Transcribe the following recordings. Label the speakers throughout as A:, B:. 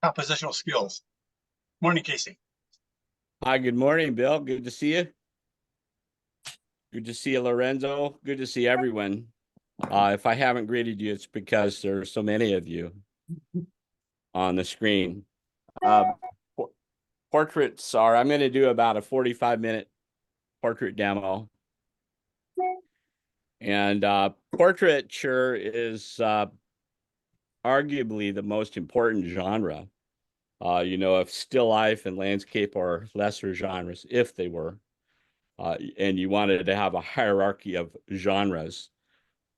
A: compositional skills. Morning, Casey.
B: Hi, good morning, Bill. Good to see you. Good to see you, Lorenzo. Good to see everyone. If I haven't greeted you, it's because there are so many of you on the screen. Portraits are, I'm going to do about a 45-minute portrait demo. And portraiture is arguably the most important genre. If still life and landscape are lesser genres, if they were, and you wanted to have a hierarchy of genres,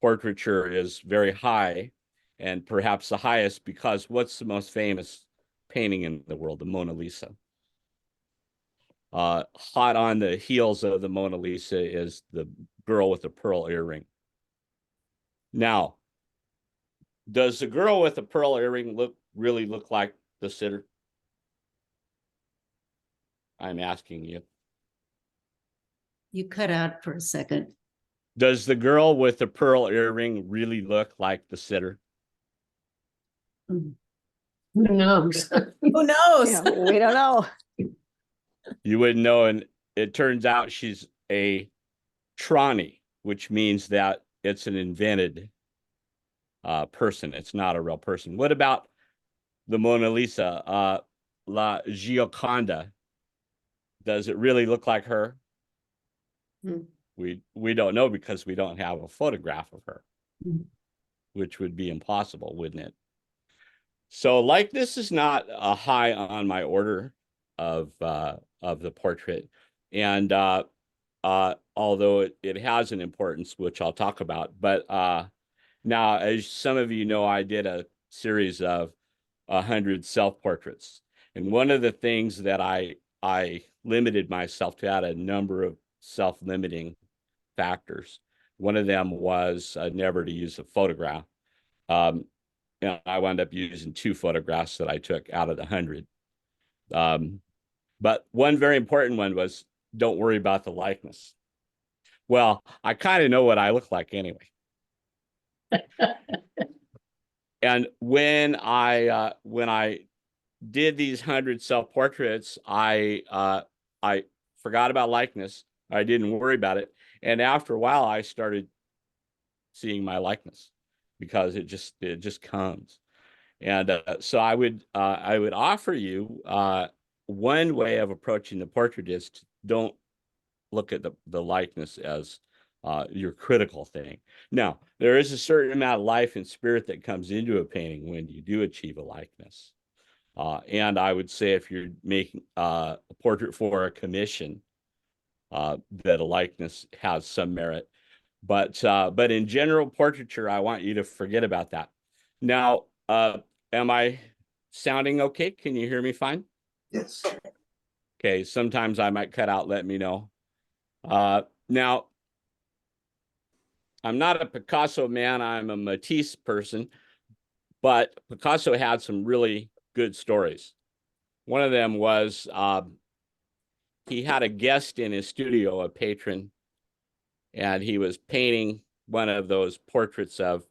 B: portraiture is very high, and perhaps the highest because what's the most famous painting in the world? The Mona Lisa. Hot on the heels of the Mona Lisa is the girl with the pearl earring. Now, does the girl with the pearl earring really look like the sitter? I'm asking you.
C: You cut out for a second.
B: Does the girl with the pearl earring really look like the sitter?
C: Who knows?
D: Who knows?
E: Yeah, we don't know.
B: You wouldn't know, and it turns out she's a tranny, which means that it's an invented person. It's not a real person. What about the Mona Lisa, La Gioconda? Does it really look like her? We don't know because we don't have a photograph of her, which would be impossible, wouldn't it? So likeness is not high on my order of the portrait, and although it has an importance, which I'll talk about. But now, as some of you know, I did a series of 100 self-portraits, and one of the things that I limited myself to, had a number of self-limiting factors. One of them was never to use a photograph. And I wound up using 2 photographs that I took out of the 100. But one very important one was, don't worry about the likeness. Well, I kind of know what I look like anyway. And when I did these 100 self-portraits, I forgot about likeness. I didn't worry about it. And after a while, I started seeing my likeness because it just comes. And so I would offer you one way of approaching the portrait is to don't look at the likeness as your critical thing. Now, there is a certain amount of life and spirit that comes into a painting when you do achieve a likeness. And I would say if you're making a portrait for a commission, that a likeness has some merit. But in general portraiture, I want you to forget about that. Now, am I sounding okay? Can you hear me fine?
A: Yes.
B: Okay, sometimes I might cut out, let me know. Now, I'm not a Picasso man, I'm a Matisse person, but Picasso had some really good stories. One of them was he had a guest in his studio, a patron, and he was painting one of those portraits of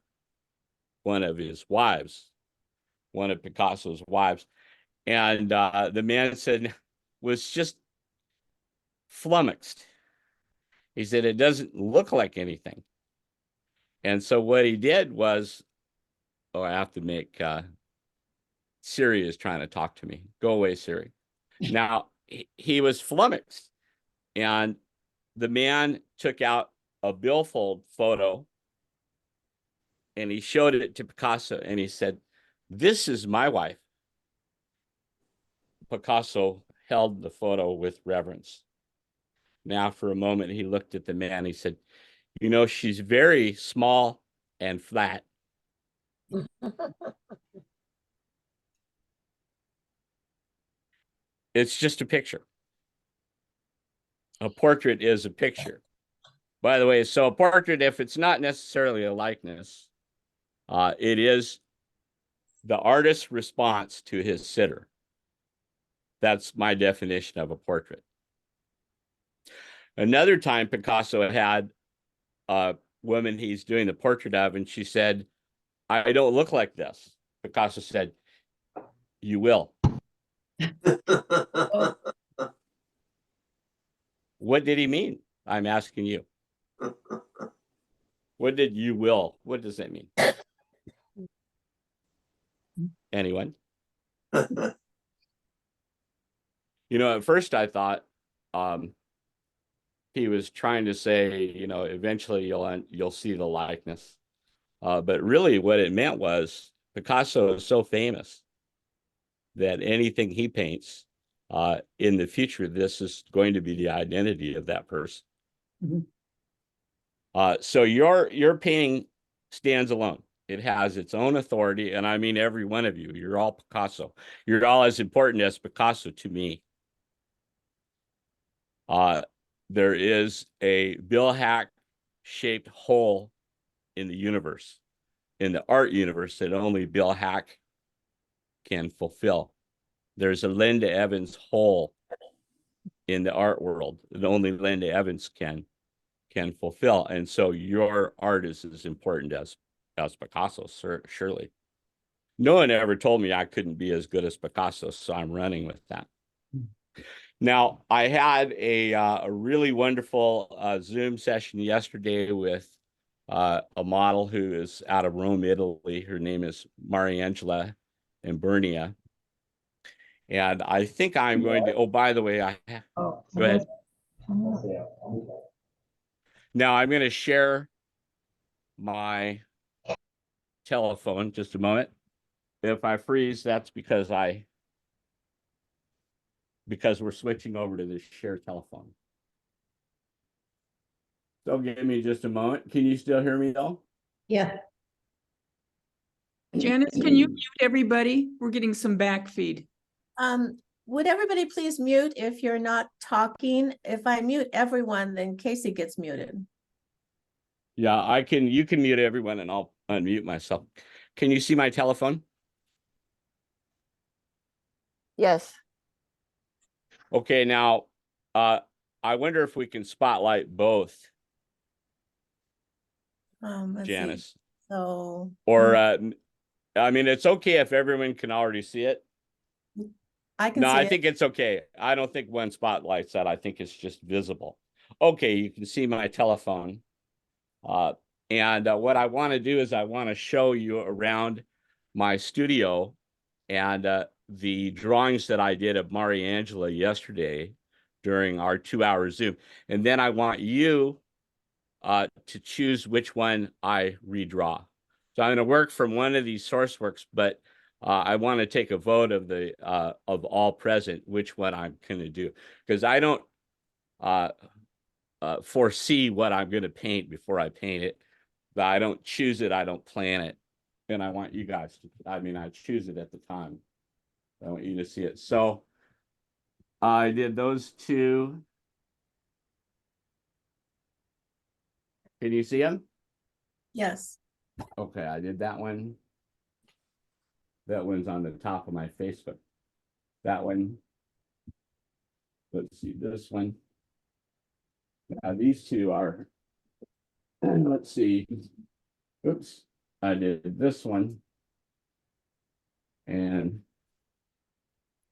B: one of his wives, one of Picasso's wives. And the man said, was just flummoxed. He said, it doesn't look like anything. And so what he did was, oh, I have to make, Siri is trying to talk to me. Go away, Siri. Now, he was flummoxed. And the man took out a billfold photo and he showed it to Picasso and he said, this is my wife. Picasso held the photo with reverence. Now, for a moment, he looked at the man. He said, you know, she's very small and flat. It's just a picture. A portrait is a picture. By the way, so a portrait, if it's not necessarily a likeness, it is the artist's response to his sitter. That's my definition of a portrait. Another time, Picasso had a woman he's doing the portrait of, and she said, I don't look like this. Picasso said, "You will." What did he mean? I'm asking you. What did "you will"? What does that mean? Anyone? You know, at first I thought he was trying to say, you know, eventually you'll see the likeness. But really what it meant was Picasso is so famous that anything he paints in the future, this is going to be the identity of that person. So your painting stands alone. It has its own authority, and I mean every one of you. You're all Picasso. You're all as important as Picasso to me. There is a Bill Hack shaped hole in the universe, in the art universe, that only Bill Hack can fulfill. There's a Linda Evans hole in the art world that only Linda Evans can fulfill. And so your art is as important as Picasso, surely. No one ever told me I couldn't be as good as Picasso, so I'm running with that. Now, I had a really wonderful Zoom session yesterday with a model who is out of Rome, Italy. Her name is Mariangela Imbernia. And I think I'm going to, oh, by the way, go ahead. Now I'm going to share my telephone, just a moment. If I freeze, that's because we're switching over to this share telephone. So give me just a moment. Can you still hear me though?
C: Yeah.
D: Janice, can you mute everybody? We're getting some back feed.
E: Would everybody please mute if you're not talking? If I mute everyone, then Casey gets muted.
B: Yeah, you can mute everyone and I'll unmute myself. Can you see my telephone?
F: Yes.
B: Okay, now, I wonder if we can spotlight both,
E: Let's see.
B: Janice.
E: So.
B: Or, I mean, it's okay if everyone can already see it.
E: I can
B: No,
E: see
B: I
E: it.
B: think it's okay. I don't think one spotlights that. I think it's just visible. Okay, you can see my telephone. And what I want to do is I want to show you around my studio and the drawings that I did of Mariangela yesterday during our 2-hour Zoom. And then I want you to choose which one I redraw. So I'm going to work from one of these source works, but I want to take a vote of the of all present, which one I'm going to do, because I don't foresee what I'm going to paint before I paint it. But I don't choose it. I don't plan it. And I want you guys to, I mean, I choose it at the time. I want you to see it. So I did those two. Can you see them?
E: Yes.
B: Okay, I did that one. That one's on the top of my Facebook. That one. Let's see this one. These two are, and let's see. Oops, I did this one. And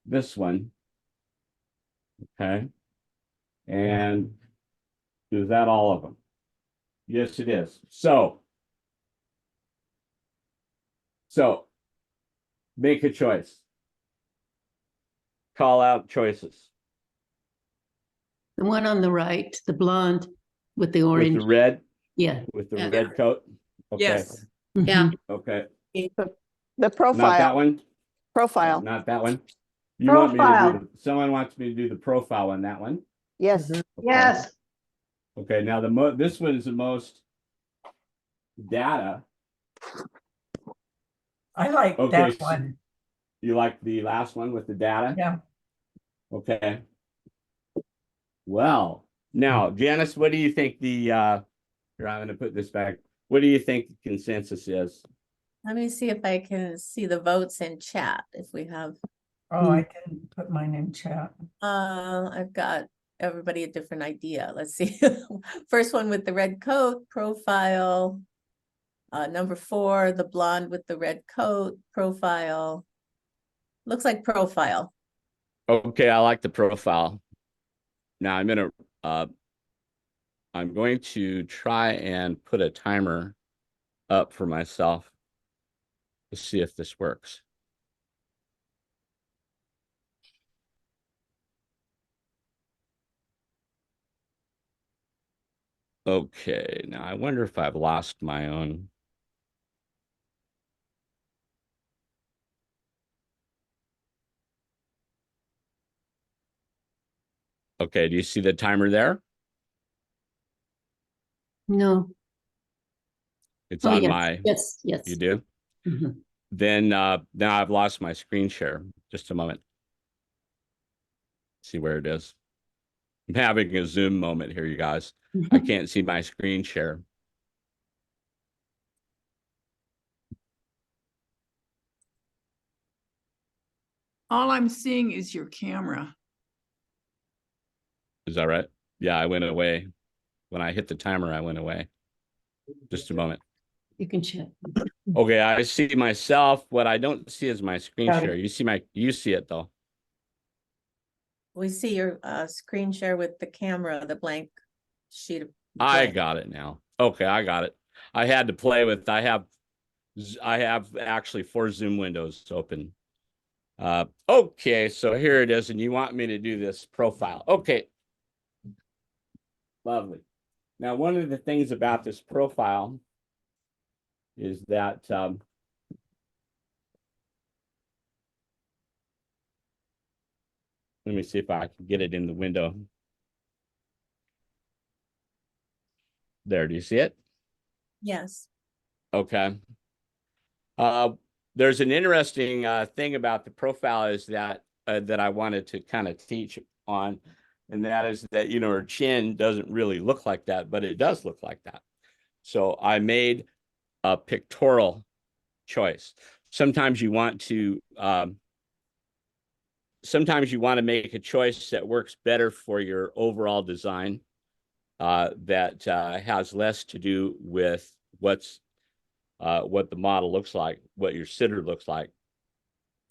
B: this one. Okay. And is that all of them? Yes, it is. So make a choice. Call out choices.
C: The one on the right, the blonde with the
B: With
C: orange.
B: the red,
C: Yeah.
B: with the
E: Yeah.
B: red coat. Okay.
D: Yes.
E: Yeah.
C: Mhm.
B: Okay.
F: The
B: Not
F: profile.
B: that one.
F: Profile.
B: Not that one. You want me to
G: Profile.
B: do someone wants me to do the profile on that one.
F: Yes.
B: Okay.
G: Yes,
B: Okay. Now this one is the most data.
G: I like
B: Okay,
G: that
B: so-
G: one.
B: You like the last one with the data?
G: Yeah.
B: Okay. Well, now, Janice, what do you think the here, I'm gonna put this back. What do you think the consensus is?
E: Let me see if I can see the votes in chat if we have.
G: Oh, I didn't put mine in chat.
E: I've got everybody a different idea. Let's see. First one with the red coat profile. Number 4, the blonde with the red coat, profile. Looks like profile.
B: Okay, I like the profile. Now I'm going to try and put a timer up for myself to see if this works. Okay, now I wonder if I've lost my own. Okay, do you see the timer there?
C: No.
B: It's
C: Oh,
B: on
C: yes,
B: my,
C: yes, yes.
B: you do?
C: Mhm.
B: Then now I've lost my screen share. Just a moment. See where it is. I'm having a Zoom moment here, you guys. I can't see my screen share.
D: All I'm seeing is your camera.
B: Is that right? Yeah, I went away. When I hit the timer, I went away. Just a moment.
C: You can check.
B: Okay, I see myself. What I don't see is my screen
G: Got it.
B: share. You see it though.
E: We see your screen share with the camera, the blank sheet of.
B: I
E: blank.
B: got it now. Okay, I got it. I had to play with, I have actually 4 Zoom windows open. Okay, so here it is, and you want me to do this profile. Okay. Lovely. Now, one of the things about this profile is that let me see if I can get it in the window. There, do you see it?
E: Yes.
B: Okay. There's an interesting thing about the profile is that that I wanted to kind of teach on, and that is that, you know, her chin doesn't really look like that, but it does look like that. So I made a pictorial choice. Sometimes you want to make a choice that works better for your overall design, that has less to do with what the model looks like, what your sitter looks like,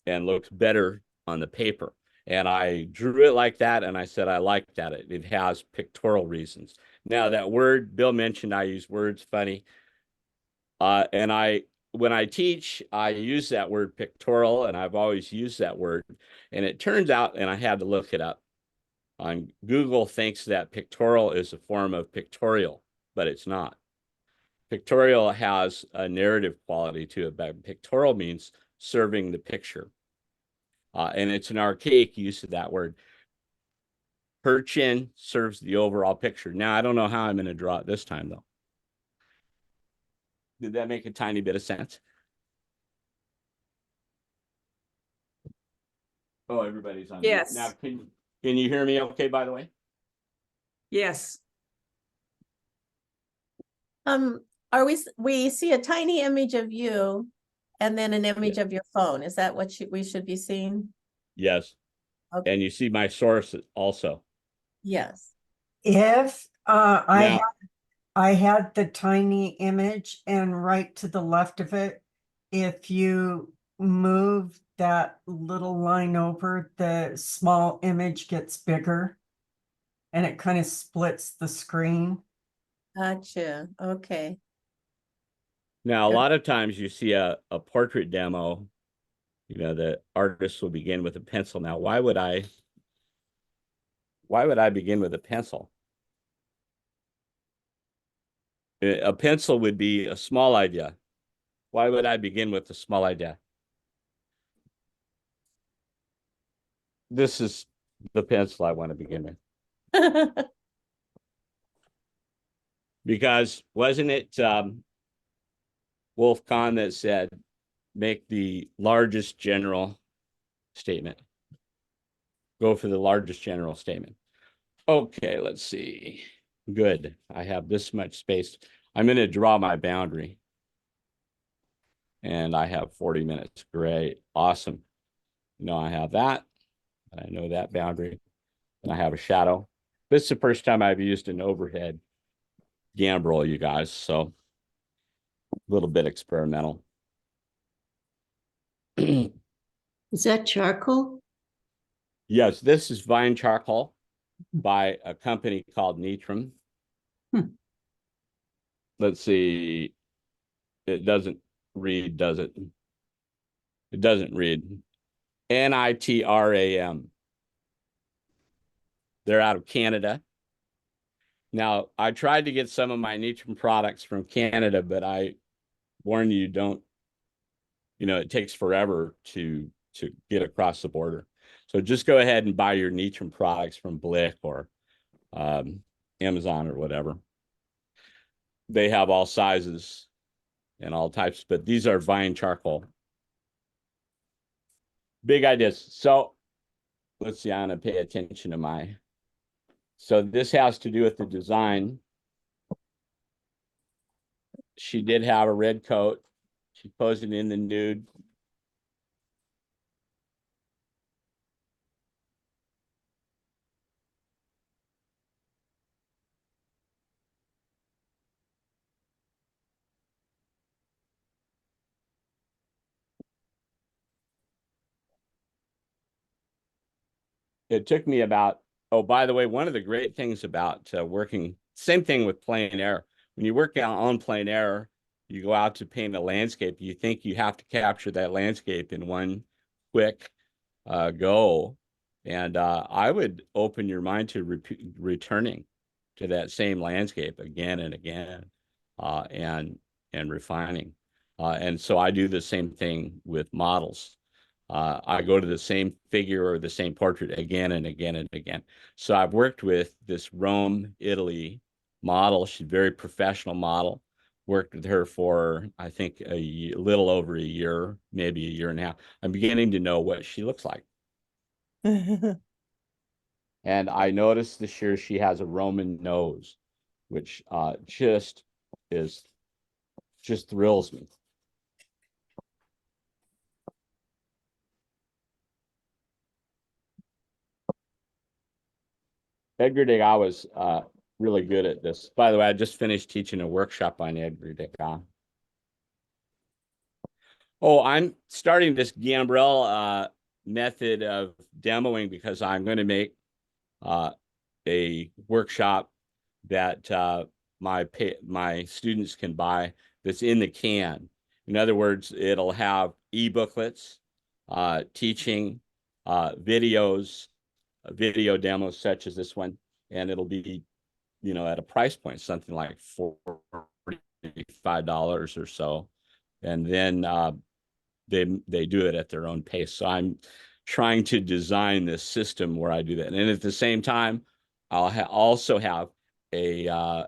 B: and looks better on the paper. And I drew it like that, and I said I like that. It has pictorial reasons. Now, that word Bill mentioned, I use words funny. And when I teach, I use that word pictorial, and I've always used that word. And it turns out, and I had to look it up, on Google thinks that pictorial is a form of pictorial, but it's not. Pictorial has a narrative quality to it, but pictorial means serving the picture. And it's an archaic use of that word. Her chin serves the overall picture. Now, I don't know how I'm going to draw it this time, though. Did that make a tiny bit of sense? Oh, everybody's on mute.
D: Yes.
B: Now, can you hear me okay, by the way?
D: Yes.
E: We see a tiny image of you and then an image of your phone. Is that what we should be seeing?
B: Yes.
E: Okay.
B: And you see my source also.
E: Yes.
G: If
B: Now,
G: I had the tiny image and right to the left of it, if you move that little line over, the small image gets bigger and it kind of splits the screen.
E: Gotcha. Okay.
B: a lot of times you see a portrait demo, you know, the artist will begin with a pencil. Now, why would I begin with a pencil? A pencil would be a small idea. Why would I begin with a small idea? This is the pencil I want to begin with. Because wasn't it Wolf Kahn that said, make the largest general statement? Go for the largest general statement. Okay, let's see. Good. I have this much space. I'm going to draw my boundary. And I have 40 minutes. Great. Awesome. I have that. And I know that boundary. And I have a shadow. This is the first time I've used an overhead gambrel, you guys. So little bit experimental.
C: Is that charcoal?
B: Yes, this is vine charcoal by a company called Nitram.
C: Hmm.
B: Let's see. It doesn't read, does it? It doesn't read. Nitram. They're out of Canada. Now, I tried to get some of my Nitram products from Canada, but I warn you, don't, it takes forever to get across the border. So just go ahead and buy your Nitram products from Blick or Amazon or whatever. They have all sizes and all types, but these are vine charcoal. Big ideas. So let's see, I'm gonna pay attention to my, so this has to do with the design. She did have a red coat. She posed in the nude. It took me about, oh, by the way, one of the great things about working, same thing with plein air. When you work out on plein air, you go out to paint a landscape, you think you have to capture that landscape in one quick go. And I would open your mind to returning to that same landscape again and again, and refining. And so I do the same thing with models. I go to the same figure or the same portrait again and again and again. So I've worked with this Rome, Italy model. She's a very professional model. Worked with her for, I think, a little over a year, maybe a year and a half. I'm beginning to know what she looks like. And I noticed this year she has a Roman nose, which just thrills me. Edgar Degas was really good at this. By the way, I just finished teaching a workshop on Edgar Degas. Oh, I'm starting this Gambrel method of demoing because I'm going to make a workshop that my students can buy that's in the can. In other words, it'll have e-booklets, teaching, videos, video demos such as this one, and it'll be, at a price point, something like $45 or so. And then they do it at their own pace. So I'm trying to design this system where I do that. And at the same time, I'll also have a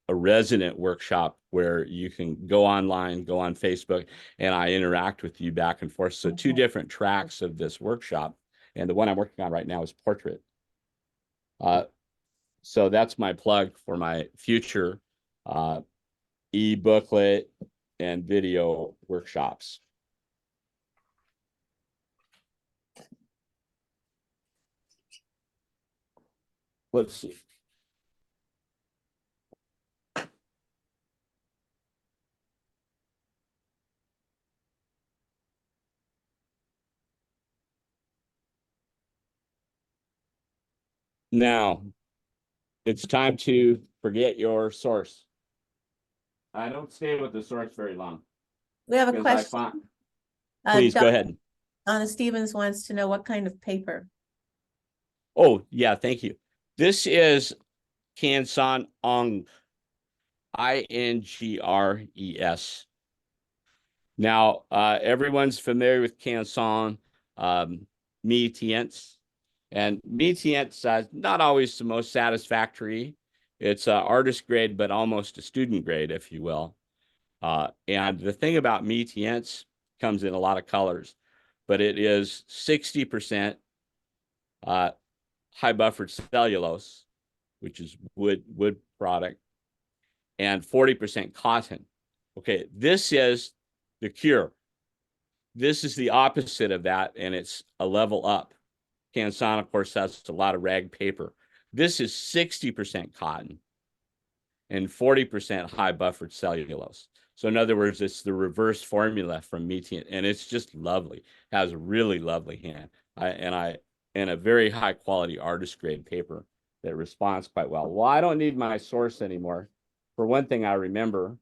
B: resident workshop where you can go online, go on Facebook, and I interact with you back and forth. So two different tracks of this workshop. And the one I'm working on right now is portrait. So that's my plug for my future e-booklet and video workshops. Let's see. Now, it's time to forget your source. I don't stay with the source very long.
E: We have a
B: because I
E: question.
B: find- Please go ahead.
E: Donna Stevens wants to know what kind of paper.
B: Oh, yeah, thank you. This is Canson Ong, Ingres. Now, everyone's familiar with Canson, Mi-Tients. And Mi-Tients, not always the most satisfactory. It's artist grade, but almost a student grade, if you will. And the thing about Mi-Tients comes in a lot of colors, but it is 60% high buffered cellulose, which is wood product, and 40% cotton. Okay, this is the cure. This is the opposite of that, and it's a level up. Canson, of course, has a lot of rag paper. This is 60% cotton and 40% high buffered cellulose. So in other words, it's the reverse formula from meeting, and it's just lovely. Has a really lovely hand. And a very high quality artist grade paper that responds quite well. Well, I don't need my source anymore. For one thing, I remember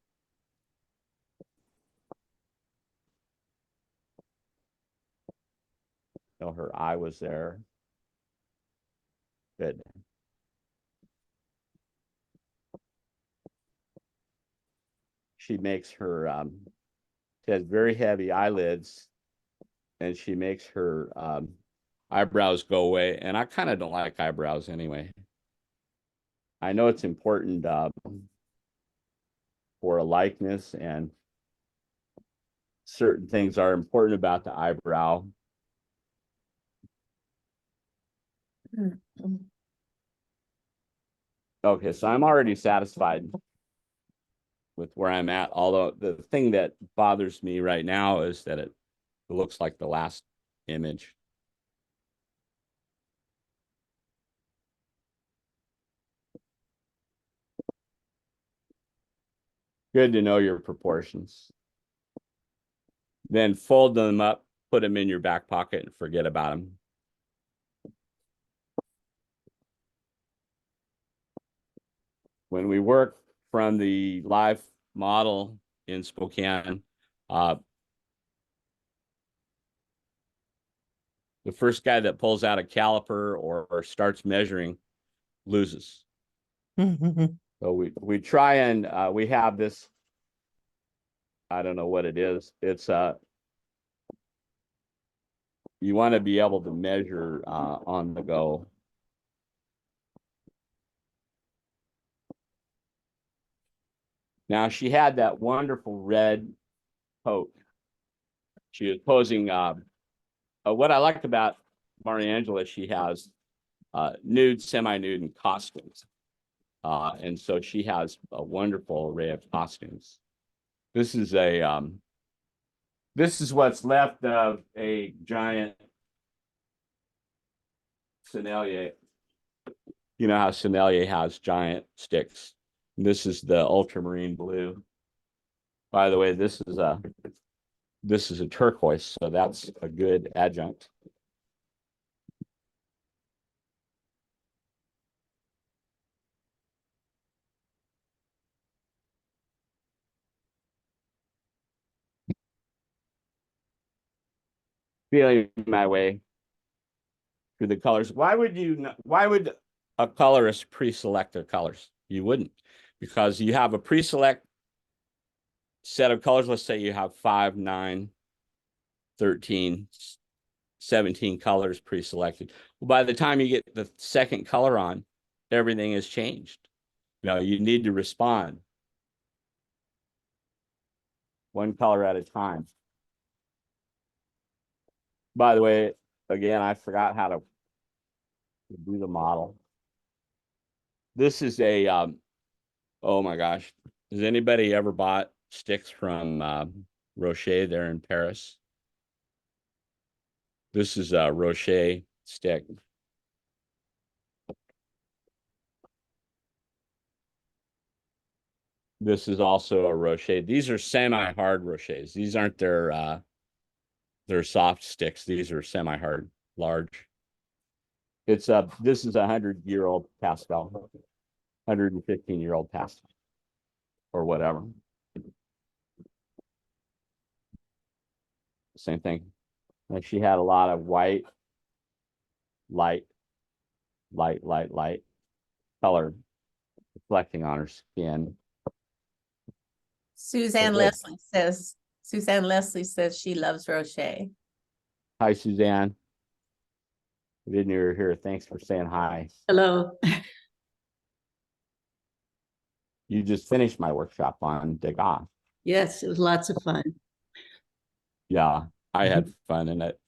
B: her eye was there. Good. She makes her she has very heavy eyelids, and she makes her eyebrows go away. And I kind of don't like eyebrows anyway. I know it's important for a likeness, and certain things are important about the eyebrow. Okay, so I'm already satisfied with where I'm at. Although the thing that bothers me right now is that it looks like the last image. Good to know your proportions. Then fold them up, put them in your back pocket, and forget about them. When we work from the live model in Spokane, the first guy that pulls out a caliper or starts measuring loses. So we try and we have this, I don't know what it is. It's you want to be able to measure on the go. Now she had that wonderful red coat. She was posing. What I like about Mariangela, she has nude, semi-nude, and costumes. And so she has a wonderful array of costumes. This is this is what's left of a giant Sennelier. You know how Sennelier has giant sticks. This is the ultramarine blue. By the way, this is a turquoise, so that's a good adjunct. Feeling my way through the colors. Why would a colorist pre-select their colors? You wouldn't, because you have a pre-select set of colors. Let's say you have 5, 9, 13, 17 colors pre-selected. Well, by the time you get the second color on, everything has changed. You need to respond one color at a time. By the way, again, I forgot how to do the model. This is a, oh my gosh. Has anybody ever bought sticks from Rocher there in Paris? This is a Rocher stick. This is also a Rocher. These are semi-hard Rochers. These aren't their soft sticks. These are semi-hard, large. This is a 100-year-old pastel, 115-year-old pastel, or whatever. Same thing. Like she had a lot of white, light color reflecting on her skin.
E: Suzanne
B: Okay.
E: Leslie says she loves Rocher.
B: Hi, Suzanne. I didn't hear her. Thanks for saying hi.
C: Hello.
B: You just finished my workshop on Degas.
C: Yes, it was lots of fun.
B: Yeah, I had fun in it.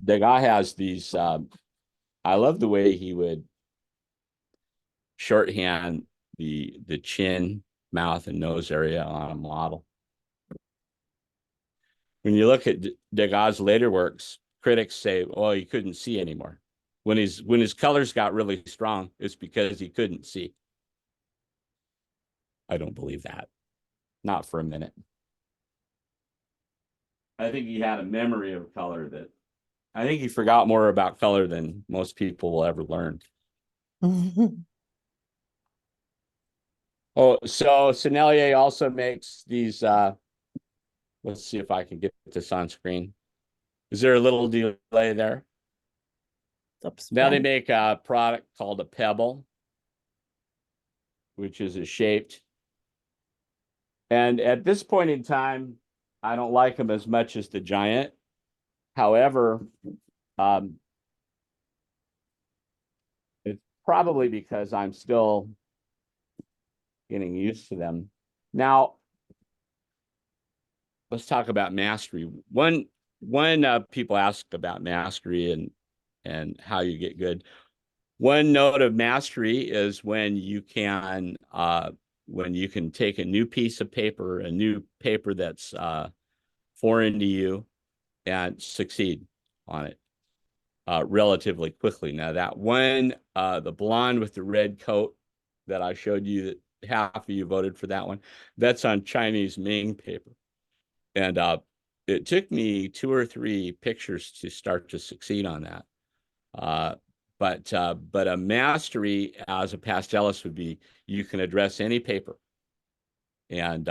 B: Degas has these, I love the way he would shorthand the chin, mouth, and nose area on a model. When you look at Degas' later works, critics say, "Oh, he couldn't see anymore." When his colors got really strong, it's because he couldn't see. I don't believe that, not for a minute. I think he had a memory of color that I think he forgot more about color than most people will ever learn. Oh, so Sennelier also makes these, let's see if I can get this on screen. Is there a little delay there? Now they make a product called a pebble, which is a shaped. And at this point in time, I don't like them as much as the giant. However, it's probably because I'm still getting used to them. Now, let's talk about mastery. When people ask about mastery and how you get good, one note of mastery is when you can take a new piece of paper, a new paper that's foreign to you, and succeed on it relatively quickly. Now that one, the blonde with the red coat that I showed you, that half of you voted for that one, that's on Chinese Ming paper. And it took me 2 or 3 pictures to start to succeed on that. But a mastery as a pastelist would be, you can address any paper and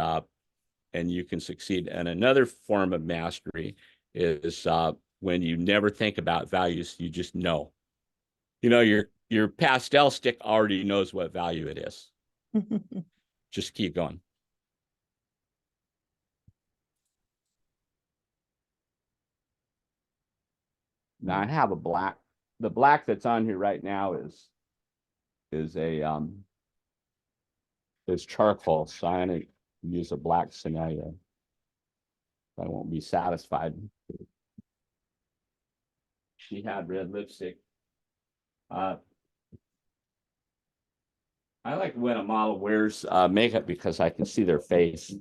B: you can succeed. And another form of mastery is when you never think about values, you just know. You know, your pastel stick already knows what value it is. Just keep going. Now I have a black. The black that's on here right now is charcoal, so I'm gonna use a black scenario. I won't be satisfied. She had red lipstick. I like when a model wears makeup because I can see their face.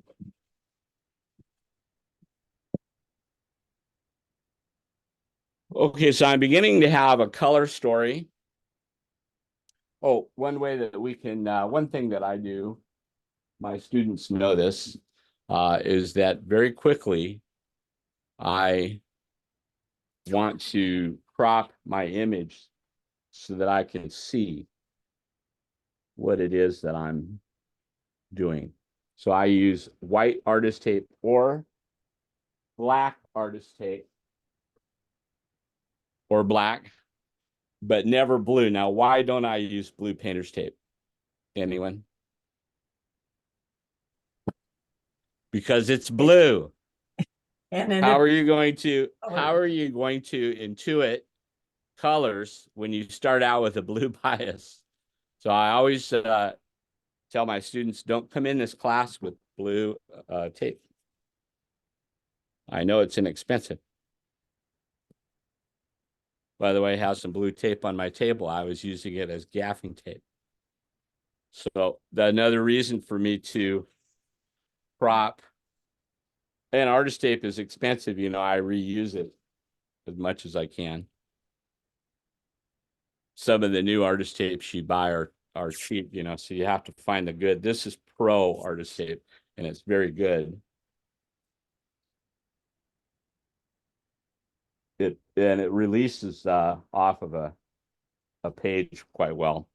B: Okay, so I'm beginning to have a color story. Oh, one way that we can, one thing that I do, my students know this, is that very quickly, I want to crop my image so that I can see what it is that I'm doing. So I use white artist tape or black artist tape or black, but never blue. Now, why don't I use blue painter's tape? Anyone? Because it's blue.
G: And then
B: How are you going to
G: color.
B: intuit colors when you start out with a blue bias? So I always tell my students, don't come in this class with blue tape. I know it's inexpensive. By the way, I have some blue tape on my table. I was using it as gaffing tape. So another reason for me to crop, and artist tape is expensive, you know, I reuse it as much as I can. Some of the new artist tapes you buy are cheap, you know, so you have to find the good. This is pro artist tape, and it's very good. It releases off of a page quite well.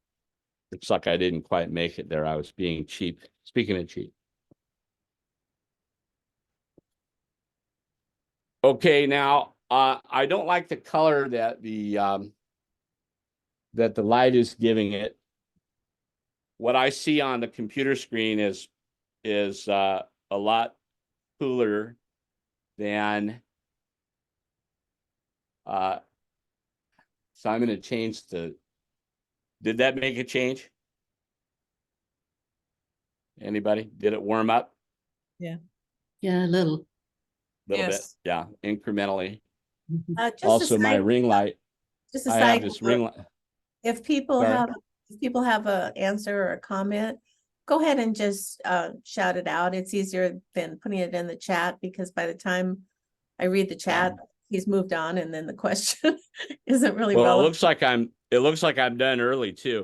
B: Looks like I didn't quite make it there. I was being cheap. Speaking of cheap. Okay, now I don't like the color that the light is giving it. What I see on the computer screen is a lot cooler than so I'm going to change did that make a change? Anybody? Did it warm up?
C: Yeah, a little.
B: A little bit.
D: Yes.
B: Yeah, incrementally.
E: Just a
B: Also, my
E: side-
B: ring light.
E: Just a
B: I have
E: side
B: this
E: note.
B: ring light.
E: If people
B: Sorry.
E: have a answer or a comment, go ahead and just shout it out. It's easier than putting it in the chat, because by the time I read the chat, he's moved on, and then the question isn't really
B: Well,
E: relevant.
B: it looks like I'm done early too.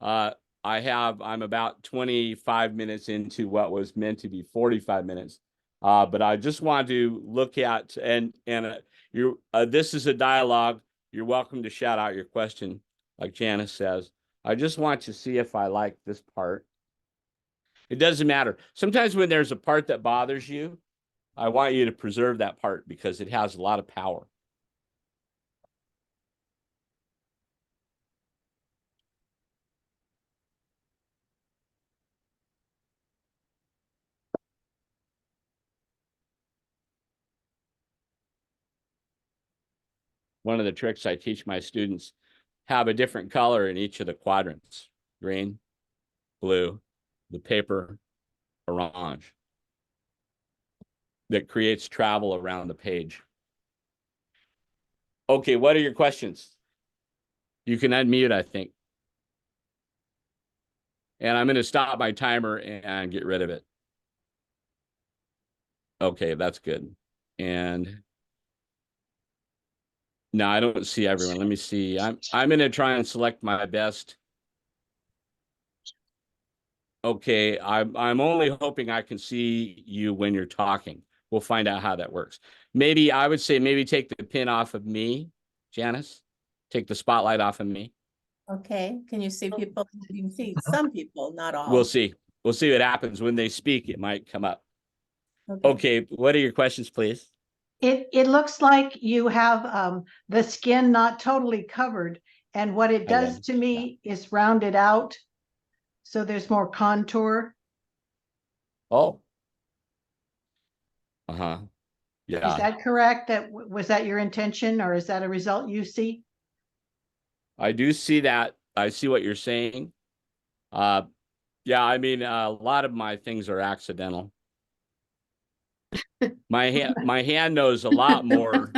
B: I'm about 25 minutes into what was meant to be 45 minutes. But I just want to look at, and this is a dialogue. You're welcome to shout out your question, like Janice says. I just want to see if I like this part. It doesn't matter. Sometimes when there's a part that bothers you, I want you to preserve that part because it has a lot of power. One of the tricks I teach my students, have a different color in each of the quadrants: green, blue, the paper, orange. That creates travel around the page. Okay, what are your questions? You can unmute, I think. And I'm going to stop my timer and get rid of it. Okay, that's good. And no, I don't see everyone. Let me see. I'm going to try and select my best. Okay, I'm only hoping I can see you when you're talking. We'll find out how that works. Maybe I would say maybe take the pin off of me, Janice. Take the spotlight off of me.
E: Okay, can you see people? You can see some people, not all.
B: We'll see. We'll see what happens when they speak. It might come up. Okay, what are your questions, please?
H: It looks like you have the skin not totally covered, and what it does to me is round it out, so there's more contour.
B: Oh. Uh-huh. Yeah.
H: Is that correct? Was that your intention, or is that a result you see?
B: I do see that. I see what you're saying. Yeah, I mean, a lot of my things are accidental. My hand knows a lot more.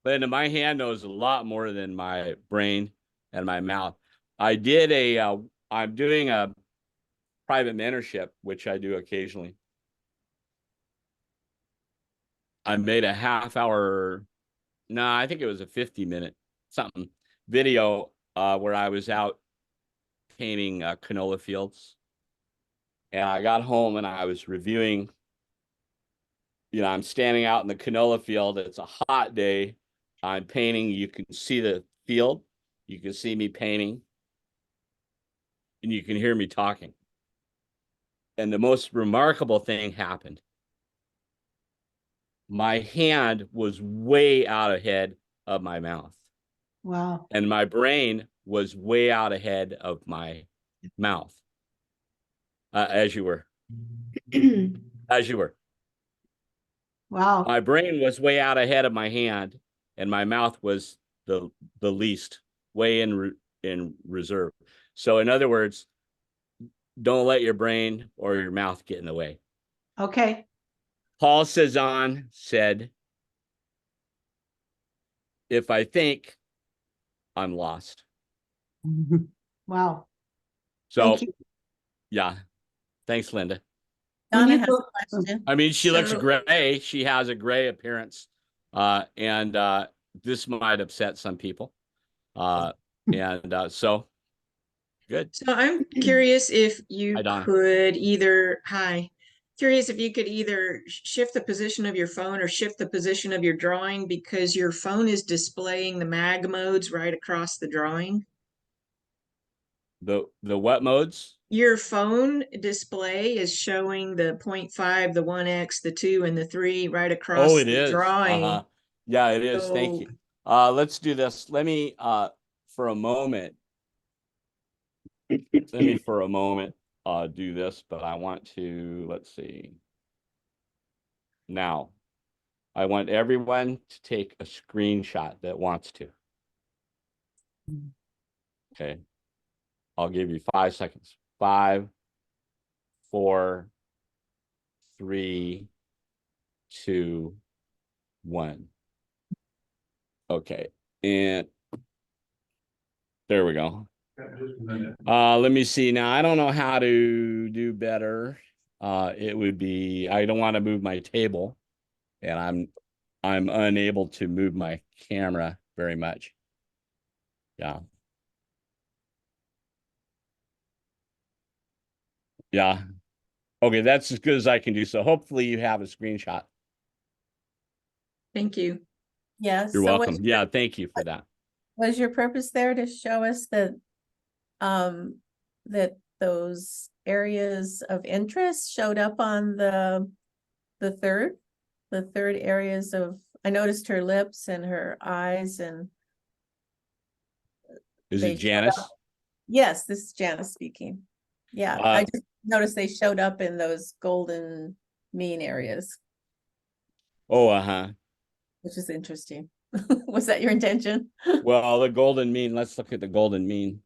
B: Linda, my hand knows a lot more than my brain and my mouth. I'm doing a private mentorship, which I do occasionally. I made a half-hour, no, I think it was a 50-minute something video where I was out painting canola fields. And I got home and I was reviewing, I'm standing out in the canola field. It's a hot day. I'm painting. You can see the field. You can see me painting. And you can hear me talking. And the most remarkable thing happened. My hand was way out ahead of my mouth.
H: Wow.
B: And my brain was way out ahead of my mouth. As you were. As you were.
H: Wow.
B: My brain was way out ahead of my hand, and my mouth was the least, way in reserve. So in other words, don't let your brain or your mouth get in the way.
H: Okay.
B: Paul Cezanne said, if I think, I'm lost.
H: Wow.
B: So,
H: Thank you.
B: yeah. Thanks, Linda.
E: Donna has a question.
B: I mean, she looks
D: So-
B: gray. She has a gray appearance. And this might upset some people. So good.
D: So I'm curious if you
B: Hi, Donna.
D: could curious if you could either shift the position of your phone or shift the position of your drawing, because your phone is displaying the mag modes right across the drawing.
B: The what modes?
D: Your phone display is showing the 0.5, the 1x, the 2, and the 3 right across
B: It
D: the
B: is.
D: drawing.
B: Yeah, it is. Thank
D: So-
B: you. Let's do this. Let me for a moment. Do this, but I want to, let's see. Now, I want everyone to take a screenshot that wants to. Okay. I'll give you 5 seconds. 5, 4, 3, 2, 1. Okay. And there we go. Let me see. Now, I don't know how to do better. It would be, I don't want to move my table, and I'm unable to move my camera very much. Yeah. Yeah. Okay, that's as good as I can do. So hopefully you have a screenshot.
D: Thank you.
E: Yes.
B: You're welcome. Yeah, thank you for that.
E: Was your purpose there to show us that that those areas of interest showed up on the third areas of, I noticed her lips and her eyes, and
B: Is
E: they
B: it
E: showed
B: Janice?
E: up. Yes, this is Janice speaking. Yeah, I just noticed they showed up in those golden mean areas,
B: Oh, uh-huh.
E: which is interesting. Was that your intention?
B: Well, the golden mean, let's look at the golden mean.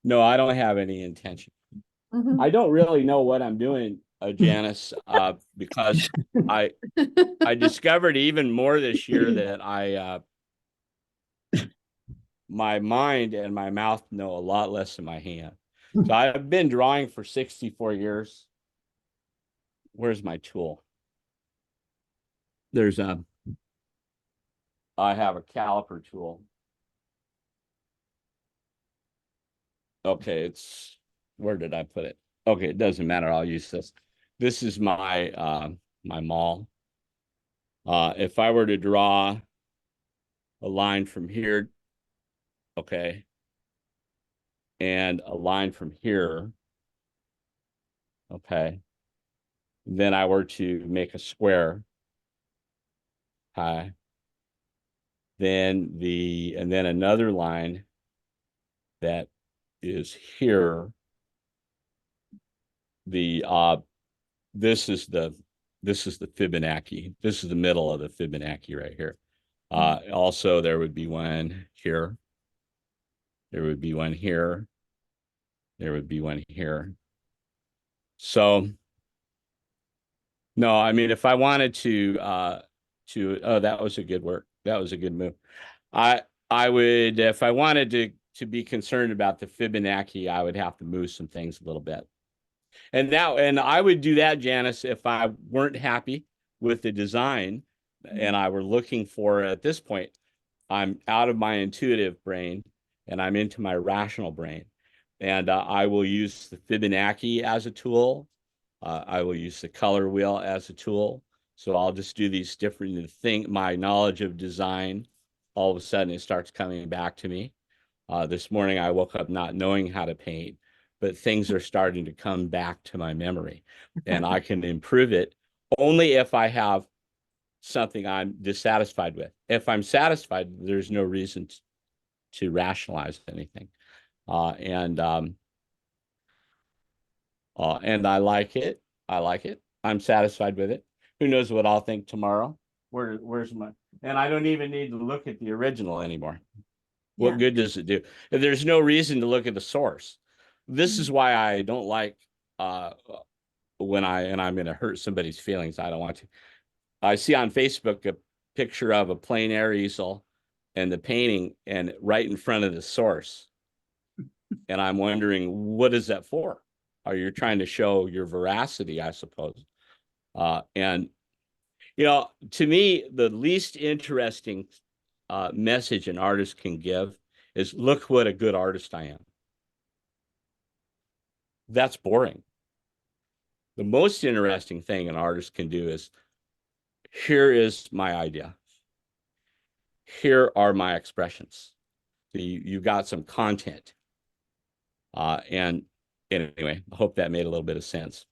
B: No, I don't have any intention.
E: Mhm.
B: I don't really know what I'm doing, Janice, because I discovered even more this year that my mind and my mouth know a lot less than my hand. So I've been drawing for 64 years. Where's my tool? I have a caliper tool. Okay, where did I put it? Okay, it doesn't matter. I'll use this. This is my my maul. If I were to draw a line from here, okay, and a line from here, okay, then I were to make a square, then another line that is here. This is the Fibonacci. This is the middle of the Fibonacci right here. Also, there would be one here. There would be one here. There would be one here. So, no, I mean, if I wanted to, oh, that was a good work. That was a good move. I would, if I wanted to be concerned about the Fibonacci, I would have to move some things a little bit. And I would do that, Janice, if I weren't happy with the design and I were looking for, at this point, I'm out of my intuitive brain and I'm into my rational brain. And I will use the Fibonacci as a tool. I will use the color wheel as a tool. So I'll just do these different things. My knowledge of design, all of a sudden it starts coming back to me. This morning I woke up not knowing how to paint, but things are starting to come back to my memory, and I can improve it only if I have something I'm dissatisfied with. If I'm satisfied, there's no reason to rationalize anything. And I like it. I like it. I'm satisfied with it. Who knows what I'll think tomorrow? Where's my, and I don't even need to look at the original anymore. What good does it do? There's no reason to look at the source. This is why I don't like when I'm going to hurt somebody's feelings. I don't want to. I see on Facebook a picture of a plein air easel and the painting and right in front of the source. And I'm wondering, what is that for? Are you trying to show your veracity, I suppose? And, you know, to me, the least interesting message an artist can give is, look what a good artist I am. That's boring. The most interesting thing an artist can do is, here is my idea. Here are my expressions. You got some content. And anyway, I hope that made a little bit of sense.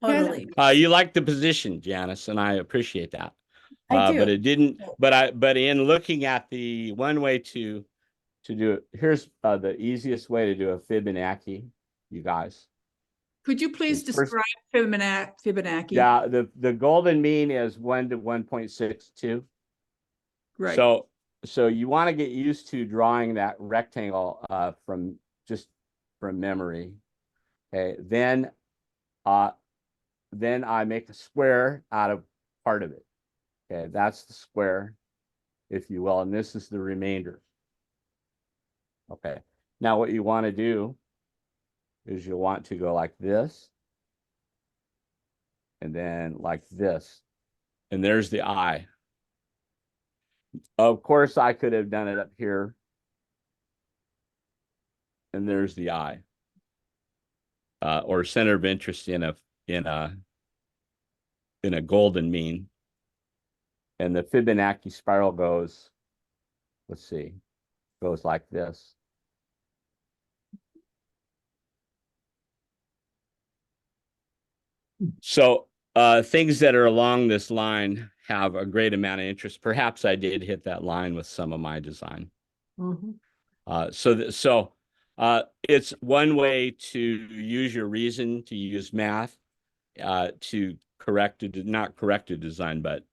E: Totally.
B: You like the position, Janice, and I appreciate that.
E: I do.
B: But it didn't, but in looking at the one way to do it, here's the easiest way to do a Fibonacci, you guys.
I: Could you please describe Fibonacci?
B: Yeah, the golden mean is 1 to 1.62.
I: Right.
B: So you want to get used to drawing that rectangle from memory. Okay, then I make a square out of part of it. Okay, that's the square, if you will, and this is the remainder. Okay, now what you want to do is you want to go like this, and then like this, and there's the eye. Of course, I could have done it up here, and there's the eye, or center of interest in a in a golden mean. And the Fibonacci spiral goes, let's see, goes like this. So things that are along this line have a great amount of interest. Perhaps I did hit that line with some of my design.
H: Mhm.
B: So it's one way to use your reason, to use math, to not correct a design, but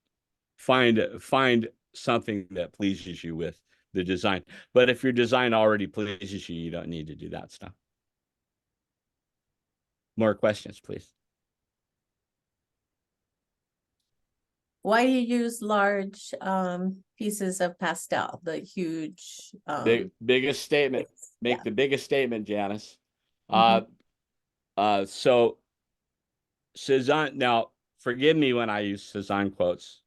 B: find something that pleases you with the design. But if your design already pleases you, you don't need to do that stuff. More questions, please.
E: Why do you use large pieces of pastel, the huge
B: Biggest statement. Make
E: yeah.
B: the biggest statement, Janice.
E: Mhm.
B: So Cezanne, now forgive me when I use Cezanne quotes,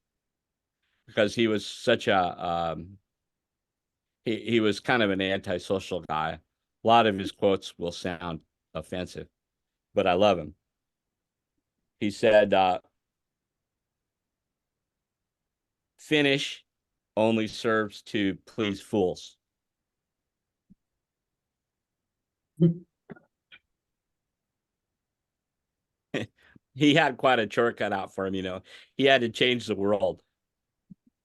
B: because he was such a he was kind of an antisocial guy. A lot of his quotes will sound offensive, but I love him. He said, finish only serves to please fools. He had quite a chore cut out for him, you know. He had to change the world.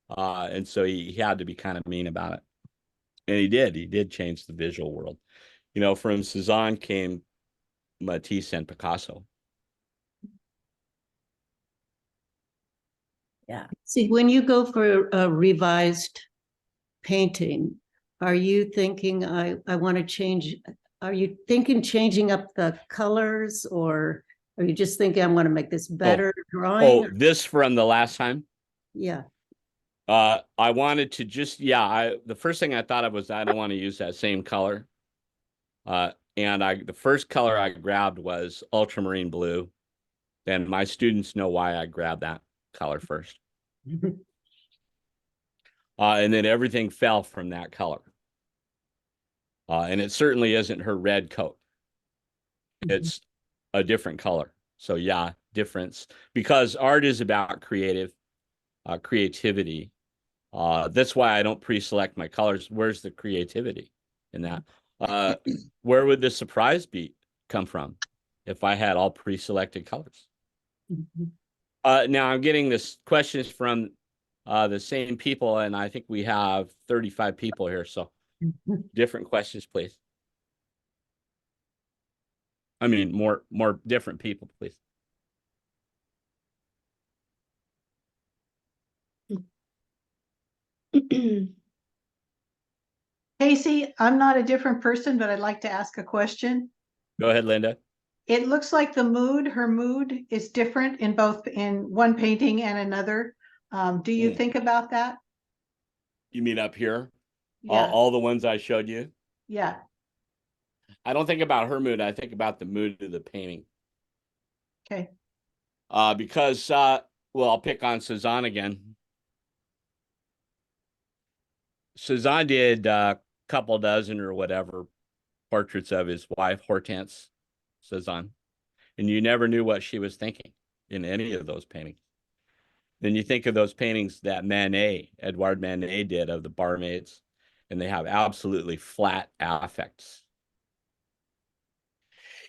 B: And so he had to be kind of mean about it. And he did change the visual world. You know, from Cezanne came Matisse and Picasso.
E: Yeah.
C: See, when you go for a revised painting, are you thinking, I want to change, are you thinking changing up the colors, or are you just thinking I'm going to make this better drawing?
B: Oh, this from the last time?
C: Yeah.
B: I wanted to just, the first thing I thought of was I don't want to use that same color. And the first color I grabbed was ultramarine blue. And my students know why I grabbed that color first. And then everything fell from that color. And it certainly isn't her red coat. It's a different color. So yeah, difference. Because art is about creativity. That's why I don't pre-select my colors. Where's the creativity in that? Where would the surprise come from if I had all pre-selected colors? Now I'm getting this questions from the same people, and I think we have 35 people here. So different questions, please. I mean, more different people, please.
H: Casey, I'm not a different person, but I'd like to ask a question.
B: Go ahead, Linda.
H: It looks like her mood is different in one painting and another. Do you think about that?
B: You mean up here?
H: Yeah,
B: All the ones I showed you?
H: yeah.
B: I don't think about her mood. I think about the mood of the painting.
H: Okay.
B: Because, well, I'll pick on Cezanne again. Cezanne did a couple dozen or whatever portraits of his wife, Hortense Cezanne. And you never knew what she was thinking in any of those paintings. Then you think of those paintings that Edouard Manet did of the barmaids, and they have absolutely flat affects.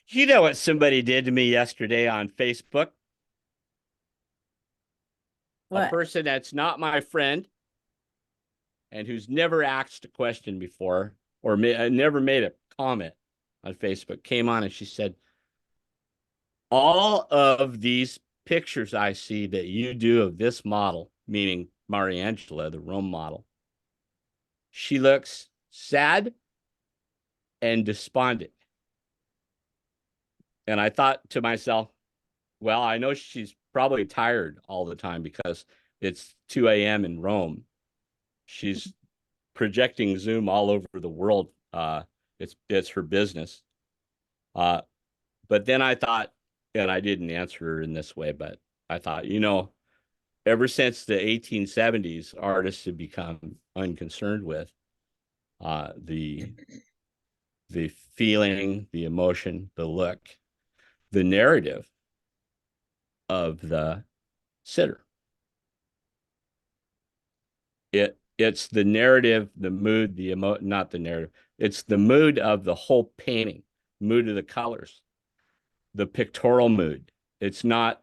B: You know what somebody did to me yesterday on Facebook?
E: What?
B: A person that's not my friend and who's never asked a question before or never made a comment on Facebook came on and she said, all of these pictures I see that you do of this model, meaning Mariangela, the Rome model, she looks sad and despondent. And I thought to myself, well, I know she's probably tired all the time because it's 2 a.m. in Rome. She's projecting Zoom all over the world. It's her business. But then I thought, and I didn't answer her in this way, but I thought, ever since the 1870s, artists have become unconcerned with the feeling, the emotion, the look, the narrative of the sitter. It's the narrative, the mood, not the narrative. It's the mood of the whole painting, mood of the colors, the pictorial mood. It's not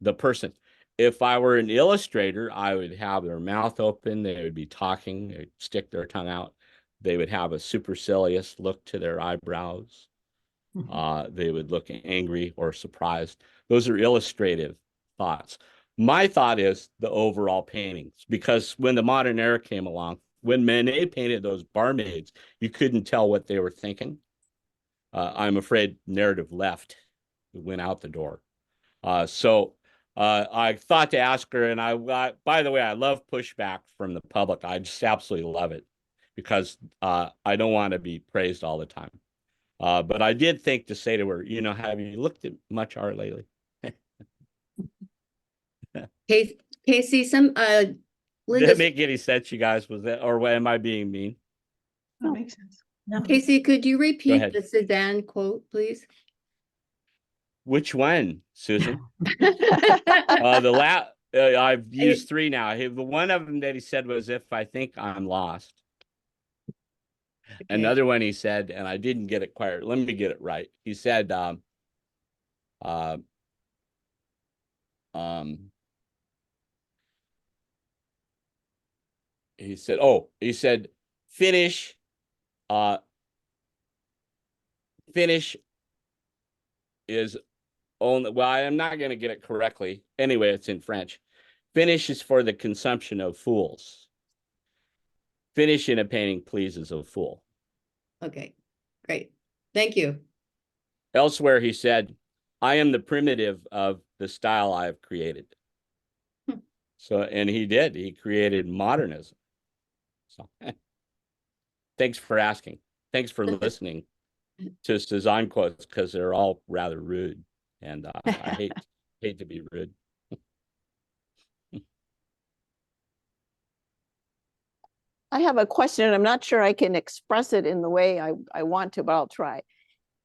B: the person. If I were an illustrator, I would have their mouth open. They would be talking. They'd stick their tongue out. They would have a supercilious look to their eyebrows. They would look angry or surprised. Those are illustrative thoughts. My thought is the overall paintings, because when the modern era came along, when Manet painted those barmaids, you couldn't tell what they were thinking. I'm afraid narrative left, it went out the door. So I thought to ask her, and by the way, I love pushback from the public. I just absolutely love it, because I don't want to be praised all the time. But I did think to say to her, you know, have you looked at much art lately?
J: Casey,
B: Did
J: Linda,
B: it make any sense, you guys? Was that, or am I being mean?
H: That makes sense.
J: Casey, could you repeat
B: ahead.
J: the Cézanne quote, please?
B: Which one, Susan? I've used three now. The one of them that he said was, "If I think I'm lost."
J: Okay.
B: Another one he said, and I didn't get it quite. Let me get it right. He said, he said, finish is only, well, I'm not going to get it correctly. Anyway, it's in French. Finish is for the consumption of fools. Finish in a painting pleases a fool.
J: Okay, great. Thank you.
B: Elsewhere, he said, I am the primitive of the style I have created. So, and he did. He created modernism. So, thanks for asking. Thanks for listening to Cézanne quotes, because they're all rather rude, and I hate to be rude.
F: I have a question, and I'm not sure I can express it in the way I want to, but I'll try.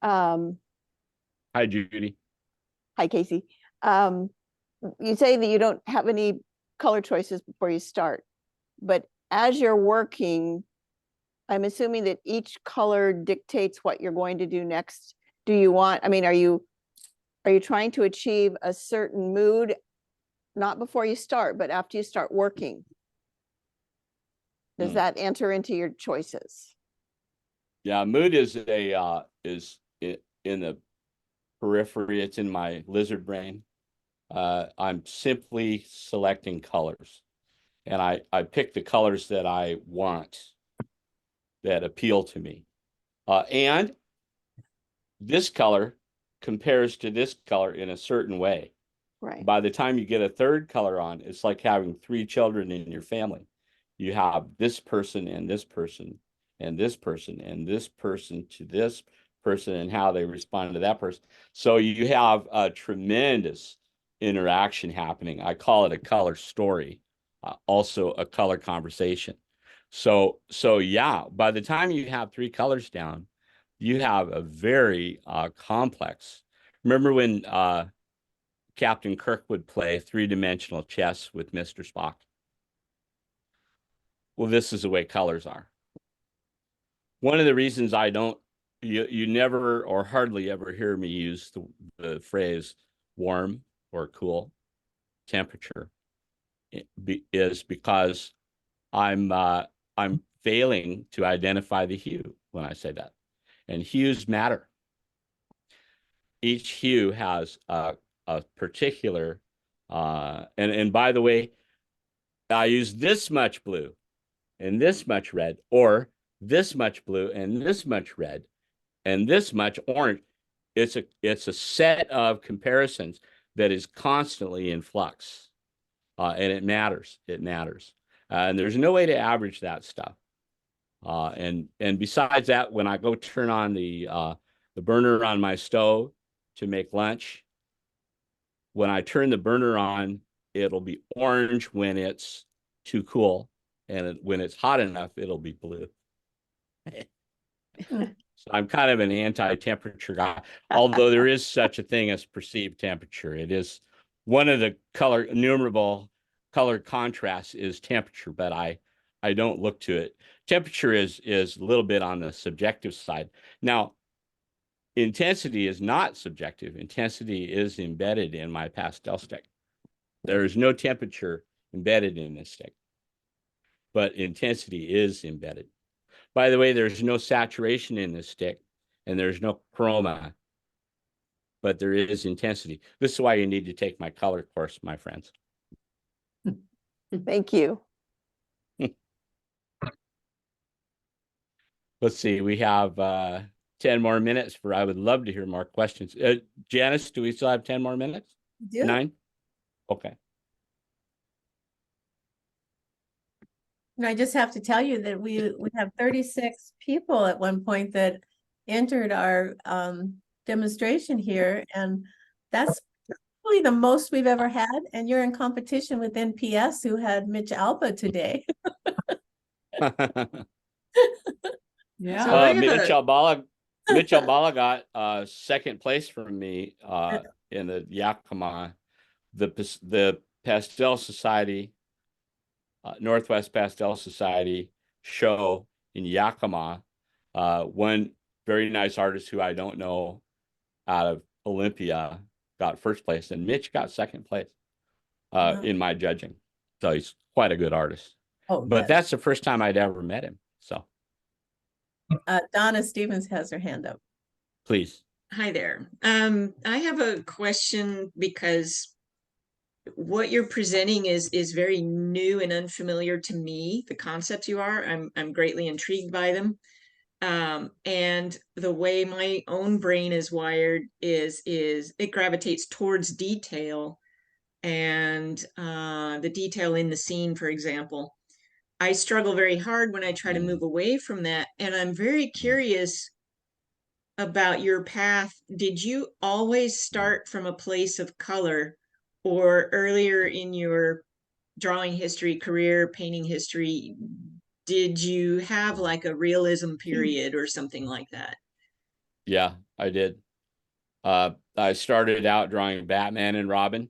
B: Hi, Judy.
F: Hi, Casey. You say that you don't have any color choices before you start, but as you're working, I'm assuming that each color dictates what you're going to do next. Do you want, I mean, are you trying to achieve a certain mood, not before you start, but after you start working? Does that enter into your choices?
B: Yeah, mood is in the periphery. It's in my lizard brain. I'm simply selecting colors, and I pick the colors that I want, that appeal to me. And this color compares to this color in a certain way.
F: Right.
B: By the time you get a third color on, it's like having 3 children in your family. You have this person and this person and this person and this person to this person, and how they respond to that person. So you have a tremendous interaction happening. I call it a color story, also a color conversation. So yeah, by the time you have 3 colors down, you have a very complex. Remember when Captain Kirk would play 3-dimensional chess with Mr. Spock? Well, this is the way colors are. One of the reasons I don't, you never or hardly ever hear me use the phrase warm or cool temperature is because I'm failing to identify the hue when I say that. And hues matter. Each hue has a particular, and by the way, I use this much blue and this much red, or this much blue and this much red and this much orange. It's a set of comparisons that is constantly in flux, and it matters. It matters, and there's no way to average that stuff. And besides that, when I go turn on the burner on my stove to make lunch, when I turn the burner on, it'll be orange when it's too cool, and when it's hot enough, it'll be blue. So I'm kind of an anti-temperature guy, although there is such a thing as perceived temperature. It is one of the innumerable color contrasts is temperature, but I don't look to it. Temperature is a little bit on the subjective side. Now, intensity is not subjective. Intensity is embedded in my pastel stick. There is no temperature embedded in this stick, but intensity is embedded. By the way, there's no saturation in this stick, and there's no chroma, but there is intensity. This is why you need to take my color course, my friends.
F: Thank you.
B: Let's see, we have 10 more minutes for, I would love to hear more questions. Janice, do we still have 10 more minutes?
E: Do.
B: 9? Okay.
E: And I just have to tell you that we have 36 people at one point that entered our demonstration here, and that's probably the most we've ever had. And you're in competition with NPS, who had Mitch Alba today.
I: Yeah.
D: So I have
B: Mitch Albala got second place from me in the Yakima, the Pastel Society, Northwest Pastel Society show in Yakima. One very nice artist who I don't know out of Olympia got first place, and Mitch got second place in my judging. So he's quite a good artist.
E: Oh,
B: but that's the first time I'd ever met him. So
E: Donna Stevens has her hand up.
B: please.
D: Hi there. I have a question because what you're presenting is very new and unfamiliar to me. The concepts you are, I'm greatly intrigued by them. And the way my own brain is wired is it gravitates towards detail, and the detail in the scene, for example. I struggle very hard when I try to move away from that, and I'm very curious about your path. Did you always start from a place of color, or earlier in your drawing history, career, painting history, did you have like a realism period or something like that?
B: Yeah, I did. I started out drawing Batman and Robin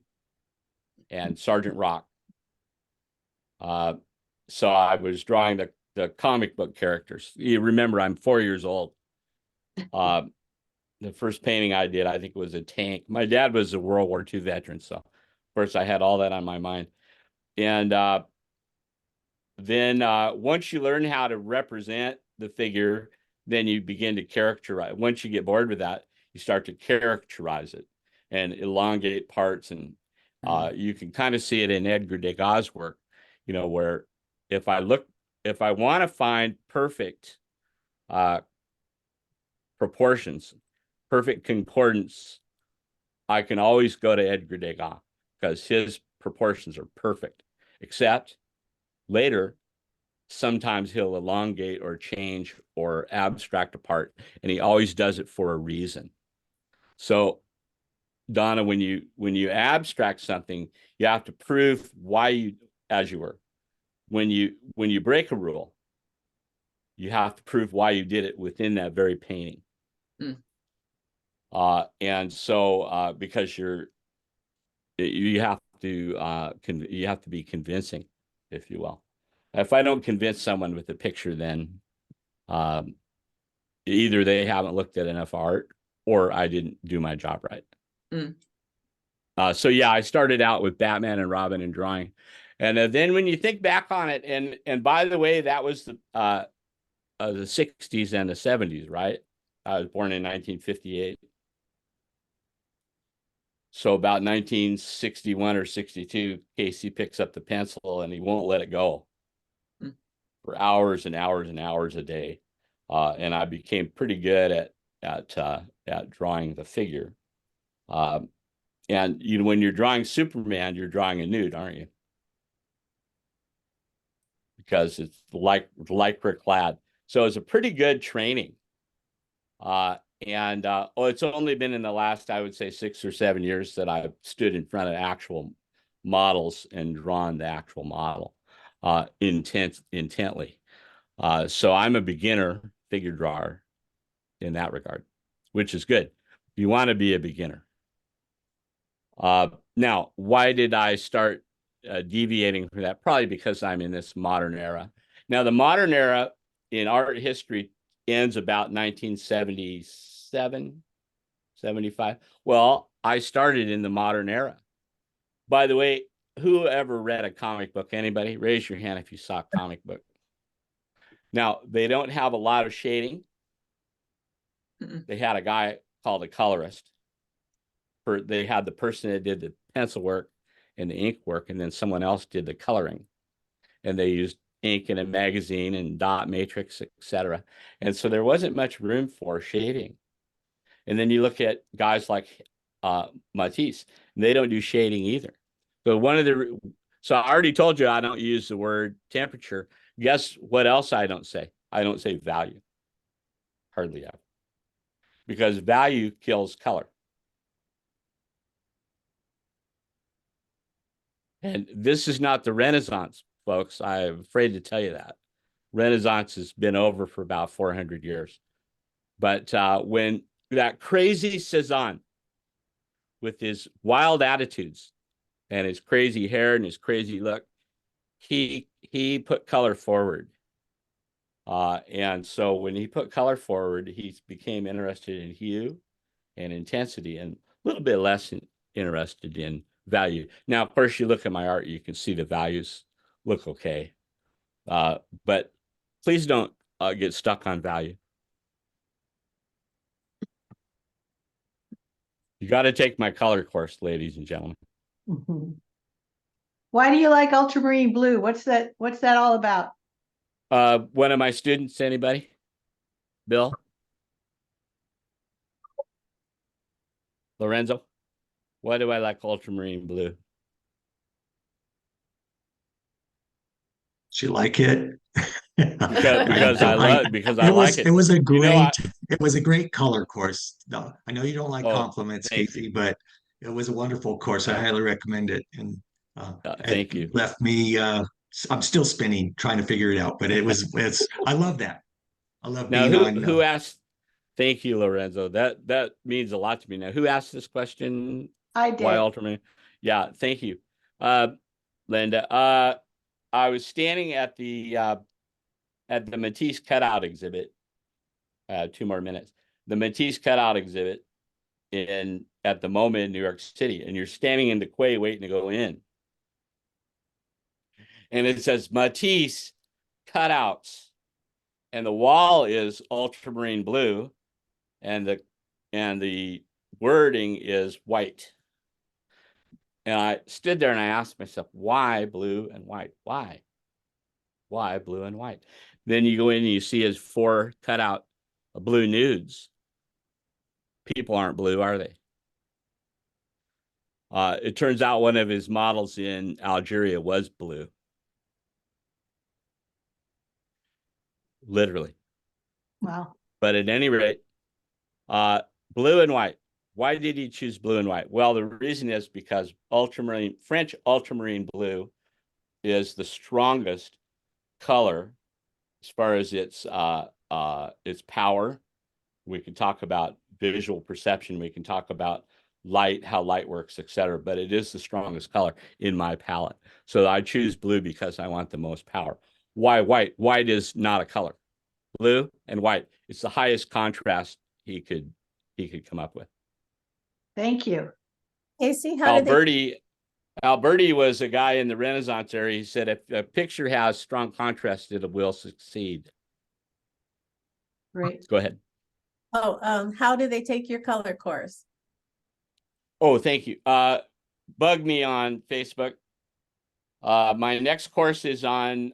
B: and Sergeant Rock. So I was drawing the comic book characters. You remember, I'm 4 years old. The first painting I did, I think, was a tank. My dad was a World War II veteran, so of course I had all that on my mind. And then once you learn how to represent the figure, then you begin to characterize. Once you get bored with that, you start to characterize it and elongate parts. And you can kind of see it in Edgar Degas' work, you know, where if I want to find perfect proportions, perfect concordance, I can always go to Edgar Degas because his proportions are perfect, except later, sometimes he'll elongate or change or abstract a part, and he always does it for a reason. So, Donna, when you abstract something, you have to prove why you, as you were. When you break a rule, you have to prove why you did it within that very painting. And so because you have to be convincing, if you will. If I don't convince someone with a picture, then either they haven't looked at enough art or I didn't do my job right. So yeah, I started out with Batman and Robin and drawing. And then when you think back on it, and by the way, that was the 60s and the 70s, right? I was born in 1958. So about 1961 or 62, Casey picks up the pencil and he won't let it go for hours and hours and hours a day. And I became pretty good at drawing the figure. And when you're drawing Superman, you're drawing a nude, aren't you? Because it's lycra clad. So it's a pretty good training. It's only been in the last, I would say, 6 or 7 years that I've stood in front of actual models and drawn the actual model intently. So I'm a beginner figure drawer in that regard, which is good. You want to be a beginner. Now, why did I start deviating from that? Probably because I'm in this modern era. Now, the modern era in art history ends about 1977, 75. Well, I started in the modern era. By the way, who ever read a comic book? Anybody? Raise your hand if you saw a comic book. Now, they don't have a lot of shading. They had a guy called a colorist. They had the person that did the pencil work and the ink work, and then someone else did the coloring. And they used ink in a magazine and dot matrix, etc. And so there wasn't much room for shading. And then you look at guys like Matisse, and they don't do shading either. So I already told you I don't use the word temperature. Guess what else I don't say? I don't say value. Hardly ever. Because value kills color. And this is not the Renaissance, folks. I'm afraid to tell you that. Renaissance has been over for about 400 years. But when that crazy Cezanne, with his wild attitudes and his crazy hair and his crazy look, he put color forward. And so when he put color forward, he became interested in hue and intensity and a little bit less interested in value. Now, of course, you look at my art, you can see the values look okay. But please don't get stuck on value. You got to take my color course, ladies and gentlemen.
H: Why do you like ultramarine blue? What's that all about?
B: One of my students, anybody? Bill? Lorenzo? Why do I like ultramarine blue?
K: She like it.
B: Because I like it.
K: It was a great,
B: You know,
K: it was a great color course. No, I know you don't like
B: Oh,
K: compliments,
B: thank
K: Casey,
B: you.
K: but it was a wonderful course. I highly recommend it. And
B: thank
K: it
B: you.
K: left me, I'm still spinning, trying to figure it out, but I love that. I love
B: Now,
K: being
B: who asked? Thank you, Lorenzo. That means a lot to me. Now, who asked this question?
H: I did.
B: Why ultramarine? Yeah, thank you, Linda. I was standing at the Matisse cutout exhibit. 2 more minutes. The Matisse cutout exhibit at the MoMA in New York City, and you're standing in the quay waiting to go in, and it says Matisse cutouts, and the wall is ultramarine blue, and the wording is white. And I stood there and I asked myself, why blue and white? Why blue and white? Then you go in and you see his 4 cutout blue nudes. People aren't blue, are they? It turns out one of his models in Algeria was blue. Literally.
H: Wow.
B: But at any rate, blue and white. Why did he choose blue and white? Well, the reason is because French ultramarine blue is the strongest color as far as its power. We can talk about visual perception. We can talk about light, how light works, etc. But it is the strongest color in my palette. So I choose blue because I want the most power. Why white? White is not a color. Blue and white. It's the highest contrast he could come up with.
H: Thank you.
E: Casey, how did
B: Alberti was a guy in the Renaissance era. He said, if a picture has strong contrast, it will succeed.
H: Great.
B: Go ahead.
E: how do they take your color course?
B: Oh, thank you. Bug me on Facebook. My next course is on,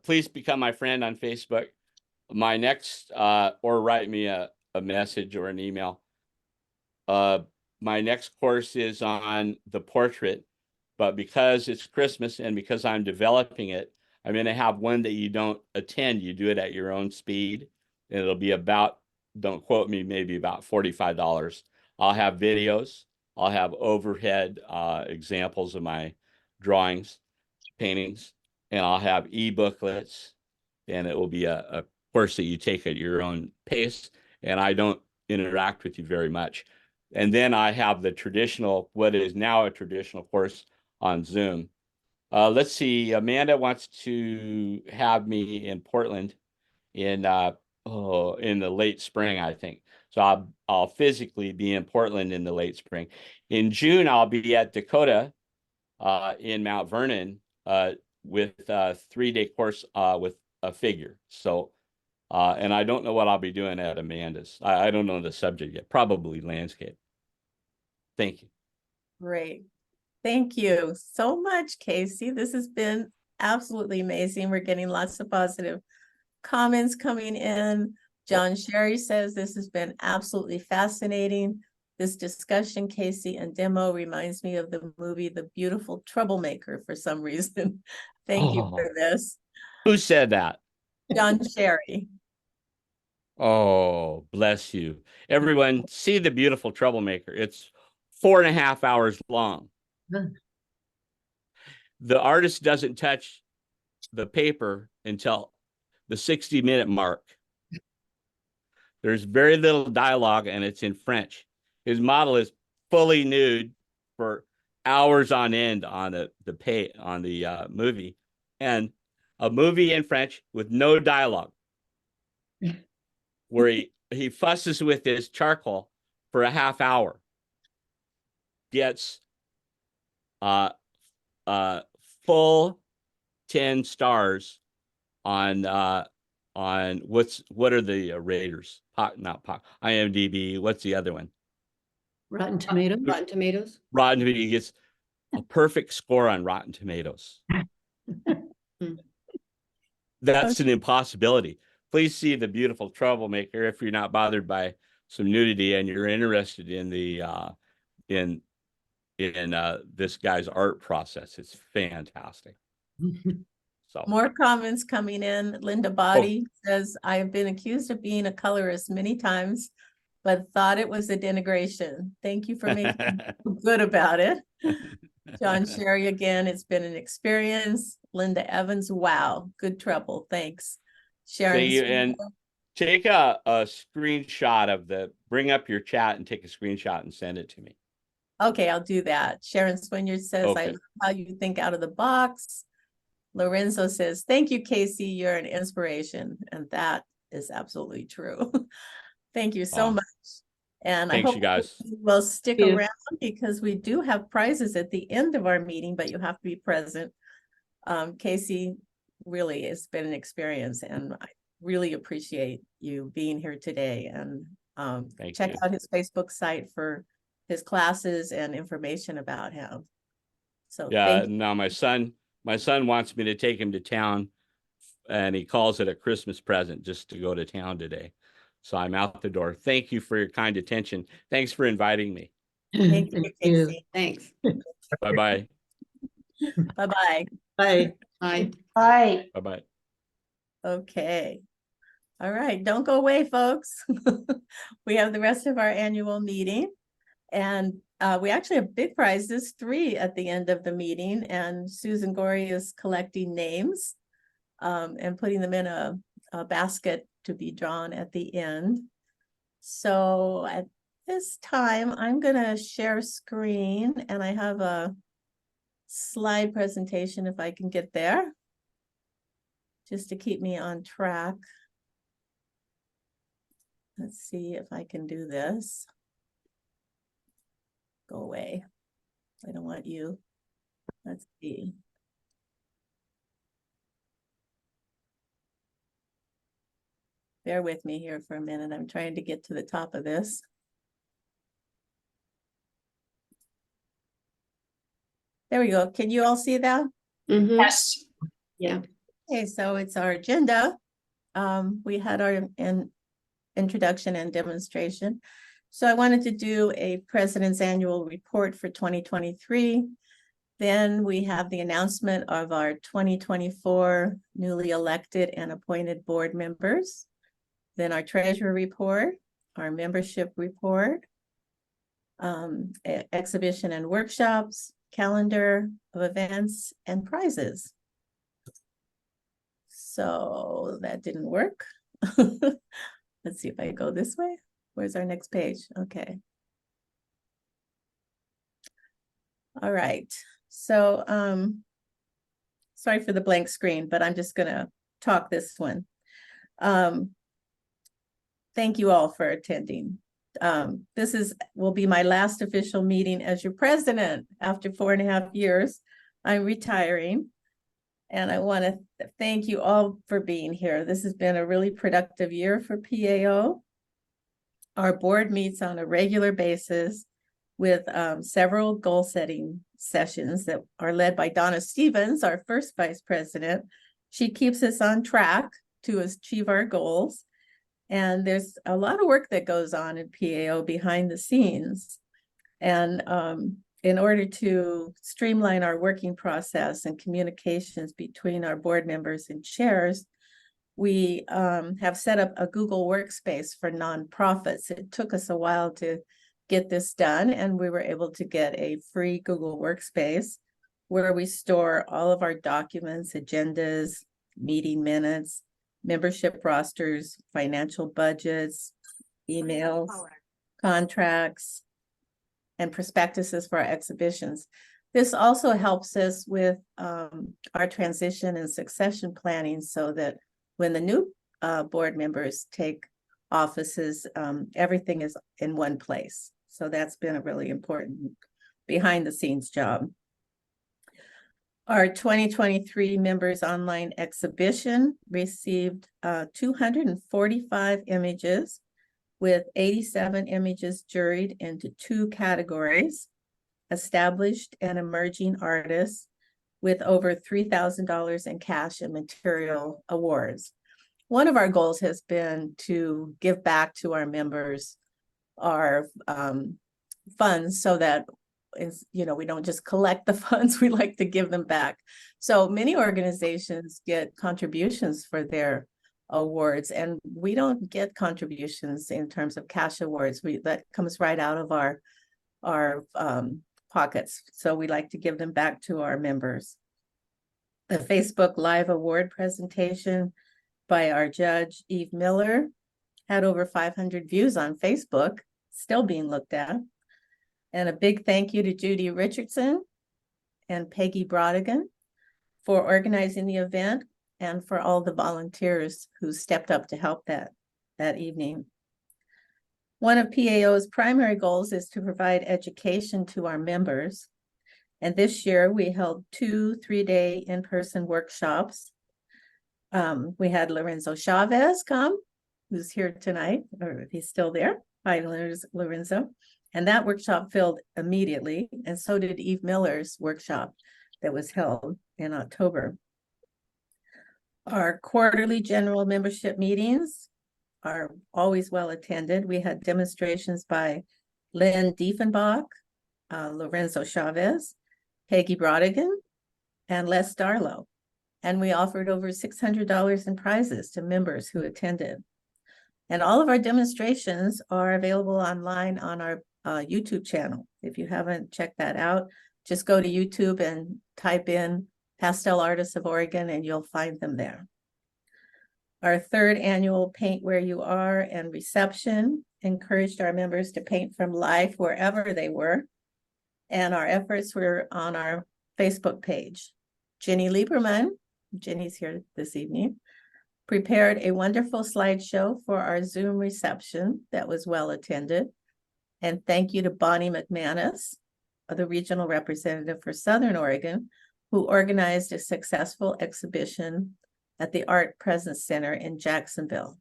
B: please become my friend on Facebook. My next, or write me a message or an email. My next course is on the portrait, but because it's Christmas and because I'm developing it, I'm going to have one that you don't attend. You do it at your own speed. And it'll be about, don't quote me, maybe about $45. I'll have videos. I'll have overhead examples of my drawings, paintings, and I'll have e-booklets. And it will be a course that you take at your own pace. And I don't interact with you very much. And then I have the traditional, what is now a traditional course on Zoom. Let's see, Amanda wants to have me in Portland in the late spring, I think. So I'll physically be in Portland in the late spring. In June, I'll be at Dakota in Mount Vernon with a 3-day course with a figure. So, and I don't know what I'll be doing at Amanda's. I don't know the subject yet, probably landscape. Thank you.
E: Great. Thank you so much, Casey. This has been absolutely amazing. We're getting lots of positive comments coming in. John Sherry says this has been absolutely fascinating. This discussion, Casey, and demo reminds me of the movie The Beautiful Troublemaker for some reason. Thank you for this.
B: Who said that?
E: John Sherry.
B: Oh, bless you. Everyone, see The Beautiful Troublemaker. It's 4.5 hours long. The artist doesn't touch the paper until the 60-minute mark. There's very little dialogue and it's in French. His model is fully nude for hours on end on the movie, and a movie in French with no dialogue, where he fusses with his charcoal for a half hour, gets full 10 stars on what are the raters? IMDb. What's the other one?
C: Rotten Tomatoes.
J: Rotten Tomatoes.
B: Rotten Tomatoes. He gets a perfect score on Rotten Tomatoes. That's an impossibility. Please see The Beautiful Troublemaker if you're not bothered by some nudity and you're interested in the this guy's art process. It's fantastic. So
E: More comments coming in. Linda Body says, I have been accused of being a colorist many times, but thought it was a denigration. Thank you for making me feel good about it. John Sherry again, it's been an experience. Linda Evans, wow, good trouble. Thanks. Sharon.
B: Thank you. And take a screenshot bring up your chat and take a screenshot and send it to me.
E: Okay, I'll do that. Sharon Swiniard says,
B: Okay.
E: I love how you think out of the box. Lorenzo says, thank you, Casey. You're an inspiration. And that is absolutely true. Thank you so much. And
B: Thanks,
E: I hope
B: you guys.
E: you will stick
C: Thank you.
E: around because we do have prizes at the end of our meeting, but you have to be present. Casey, really, it's been an experience and I really appreciate you being here today. And check
B: you.
E: out his Facebook site for his classes and information about him. So
B: Yeah, now my son wants me to take him to town, and he calls it a Christmas present just to go to town today. So I'm out the door. Thank you for your kind attention. Thanks for inviting me.
E: Thank you, Casey.
J: Thanks.
B: Bye-bye.
E: Bye-bye.
C: Bye.
J: Bye.
H: Bye.
B: Bye-bye.
E: Okay. All right. Don't go away, folks. We have the rest of our annual meeting. And we actually have big prizes, 3 at the end of the meeting. And Susan Gorey is collecting names and putting them in a basket to be drawn at the end. So at this time, I'm going to share screen and I have a slide presentation if I can get there, just to keep me on track. Let's see if I can do this. Go away. I don't want you. Let's see. Bear with me here for a minute. I'm trying to get to the top of this. There we go. Can you all see that?
J: Yes. Yeah.
E: Okay, so it's our agenda. We had our introduction and demonstration. So I wanted to do a President's Annual Report for 2023. Then we have the announcement of our 2024 newly elected and appointed board members. Then our treasurer report, our membership report, exhibition and workshops, calendar of events, and prizes. So that didn't work. Let's see if I go this way. Where's our next page? Okay. All right, so sorry for the blank screen, but I'm just gonna talk this one. Thank you all for attending. This will be my last official meeting as your president after 4.5 years. I'm retiring. And I want to thank you all for being here. This has been a really productive year for PAO. Our board meets on a regular basis with several goal setting sessions that are led by Donna Stevens, our first vice president. She keeps us on track to achieve our goals. And there's a lot of work that goes on in PAO behind the scenes. And in order to streamline our working process and communications between our board members and chairs, we have set up a Google Workspace for nonprofits. It took us a while to get this done, and we were able to get a free Google Workspace where we store all of our documents, agendas, meeting minutes, membership rosters, financial budgets, emails, contracts, and prospectuses for our exhibitions. This also helps us with our transition and succession planning so that when the new board members take offices, everything is in one place. So that's been a really important behind the scenes job. Our 2023 members online exhibition received 245 images, with 87 images juried into 2 categories: established and emerging artists, with over $3,000 in cash and material awards. One of our goals has been to give back to our members our funds so that we don't just collect the funds, we like to give them back. So many organizations get contributions for their awards, and we don't get contributions in terms of cash awards. That comes right out of our pockets. So we like to give them back to our members. The Facebook Live award presentation by our judge, Eve Miller, had over 500 views on Facebook, still being looked at. And a big thank you to Judy Richardson and Peggy Brodigan for organizing the event and for all the volunteers who stepped up to help that evening. One of PAO's primary goals is to provide education to our members. And this year we held 2 3-day in-person workshops. We had Lorenzo Chavez come, who's here tonight, or if he's still there. Hi, Lorenzo. And that workshop filled immediately, and so did Eve Miller's workshop that was held in October. Our quarterly general membership meetings are always well attended. We had demonstrations by Lynn Diefenbach, Lorenzo Chavez, Peggy Brodigan, and Les Darlow. And we offered over $600 in prizes to members who attended. And all of our demonstrations are available online on our YouTube channel. If you haven't checked that out, just go to YouTube and type in Pastel Artists of Oregon and you'll find them there. Our 3rd annual Paint Where You Are and reception encouraged our members to paint from life wherever they were. And our efforts were on our Facebook page. Jenny Lieberman, Jenny's here this evening, prepared a wonderful slideshow for our Zoom reception that was well attended. And thank you to Bonnie McManus, the regional representative for Southern Oregon, who organized a successful exhibition at the Art Presence Center in Jacksonville.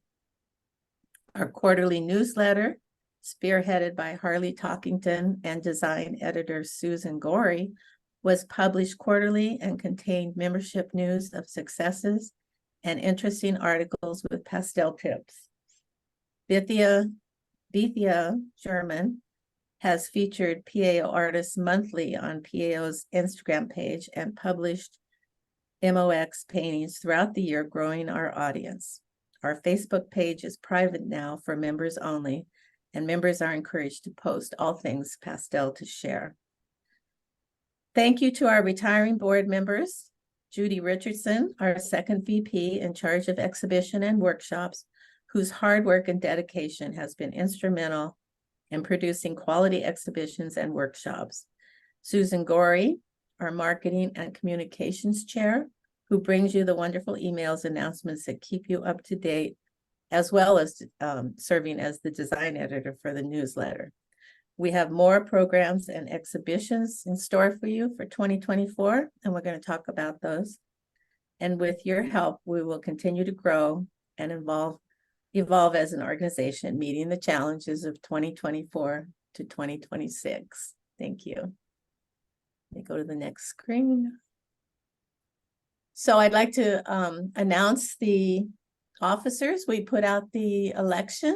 E: Our quarterly newsletter, spearheaded by Harley Talkington and design editor Susan Gorey, was published quarterly and contained membership news of successes and interesting articles with pastel tips. Bethia Sherman has featured PAO artists monthly on PAO's Instagram page and published MOX paintings throughout the year, growing our audience. Our Facebook page is private now for members only, and members are encouraged to post all things pastel to share. Thank you to our retiring board members, Judy Richardson, our 2nd VP in charge of exhibition and workshops, whose hard work and dedication has been instrumental in producing quality exhibitions and workshops. Susan Gorey, our Marketing and Communications Chair, who brings you the wonderful emails, announcements that keep you up to date, as well as serving as the design editor for the newsletter. We have more programs and exhibitions in store for you for 2024, and we're going to talk about those. And with your help, we will continue to grow and evolve as an organization, meeting the challenges of 2024 to 2026. Thank you. Let me go to the next screen. So I'd like to announce the officers. We put out the election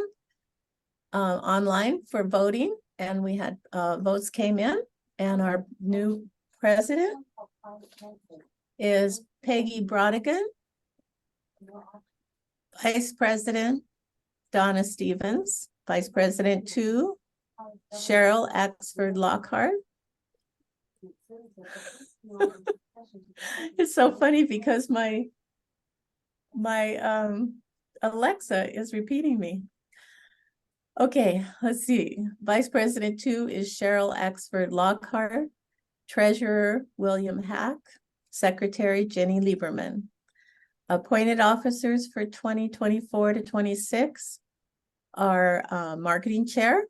E: online for voting, and we had votes came in, and our new president is Peggy Brodigan. Vice President Donna Stevens. Vice President 2, Cheryl Axford Lockhart. It's so funny because my Alexa is repeating me. Okay, let's see. Vice President 2 is Cheryl Axford Lockhart. Treasurer William Hack. Secretary Jenny Lieberman. Appointed officers for 2024 to 26 are Marketing Chair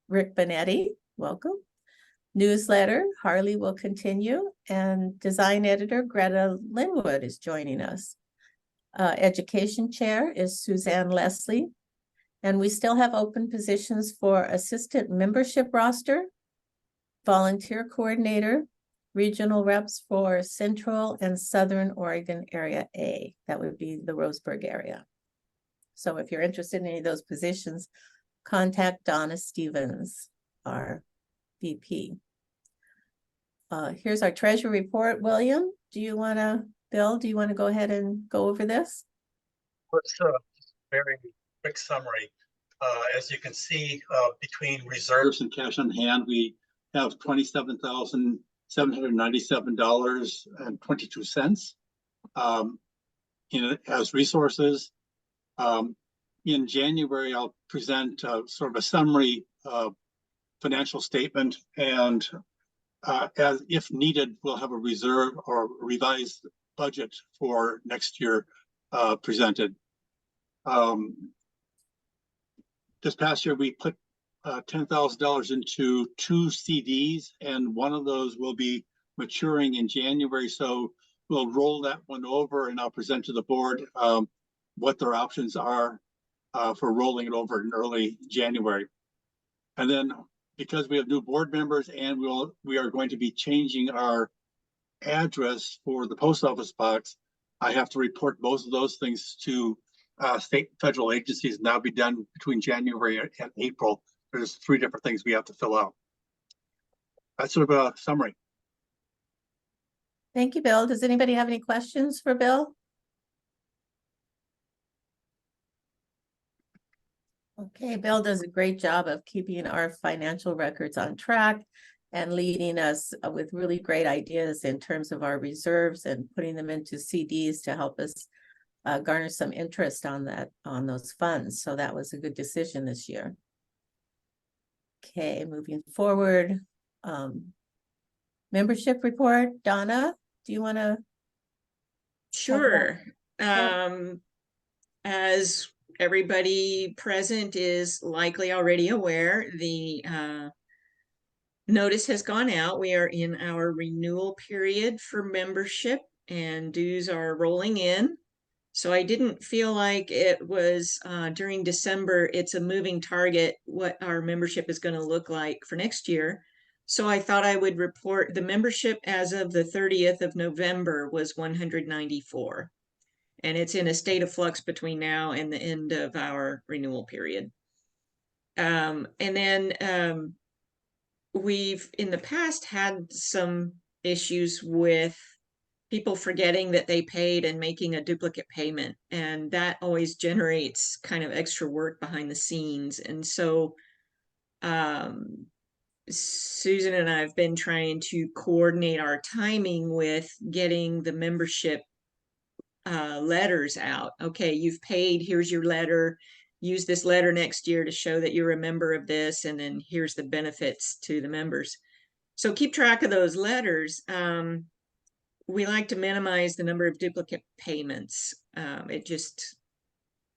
E: Rick Benetti, welcome. Newsletter, Harley will continue, and Design Editor Greta Linwood is joining us. Education Chair is Suzanne Leslie, and we still have open positions for Assistant Membership Roster, Volunteer Coordinator, Regional Reps for Central and Southern Oregon Area A. That would be the Roseburg area. So if you're interested in any of those positions, contact Donna Stevens, our VP. Here's our treasury report. William, Bill, do you want to go ahead and go over this?
A: Let's very quick summary. As you can see, between reserves and cash on hand, we have $27,797.22 as resources. In January, I'll present sort of a summary financial statement, and as if needed, we'll have a reserve or revised budget for next year presented. This past year, we put $10,000 into 2 CDs, and one of those will be maturing in January. So we'll roll that one over, and I'll present to the board what their options are for rolling it over in early January. And then, because we have new board members and we are going to be changing our address for the post office box, I have to report both of those things to state and federal agencies, and that'll be done between January and April. There's 3 different things we have to fill out. That's sort of a summary.
E: Thank you, Bill. Does anybody have any questions for Bill? Okay, Bill does a great job of keeping our financial records on track and leading us with really great ideas in terms of our reserves and putting them into CDs to help us garner some interest on those funds. So that was a good decision this year. Okay, moving forward. Membership report, Donna, do you want to?
D: Sure. As everybody present is likely already aware, the notice has gone out. We are in our renewal period for membership, and dues are rolling in. So I didn't feel like it was during December, it's a moving target what our membership is going to look like for next year. So I thought I would report the membership as of the 30th of November was 194. And it's in a state of flux between now and the end of our renewal period. And then we've in the past had some issues with people forgetting that they paid and making a duplicate payment. And that always generates kind of extra work behind the scenes. And so Susan and I have been trying to coordinate our timing with getting the membership letters out. Okay, you've paid, here's your letter. Use this letter next year to show that you're a member of this, and then here's the benefits to the members. So keep track of those letters. We like to minimize the number of duplicate payments. It just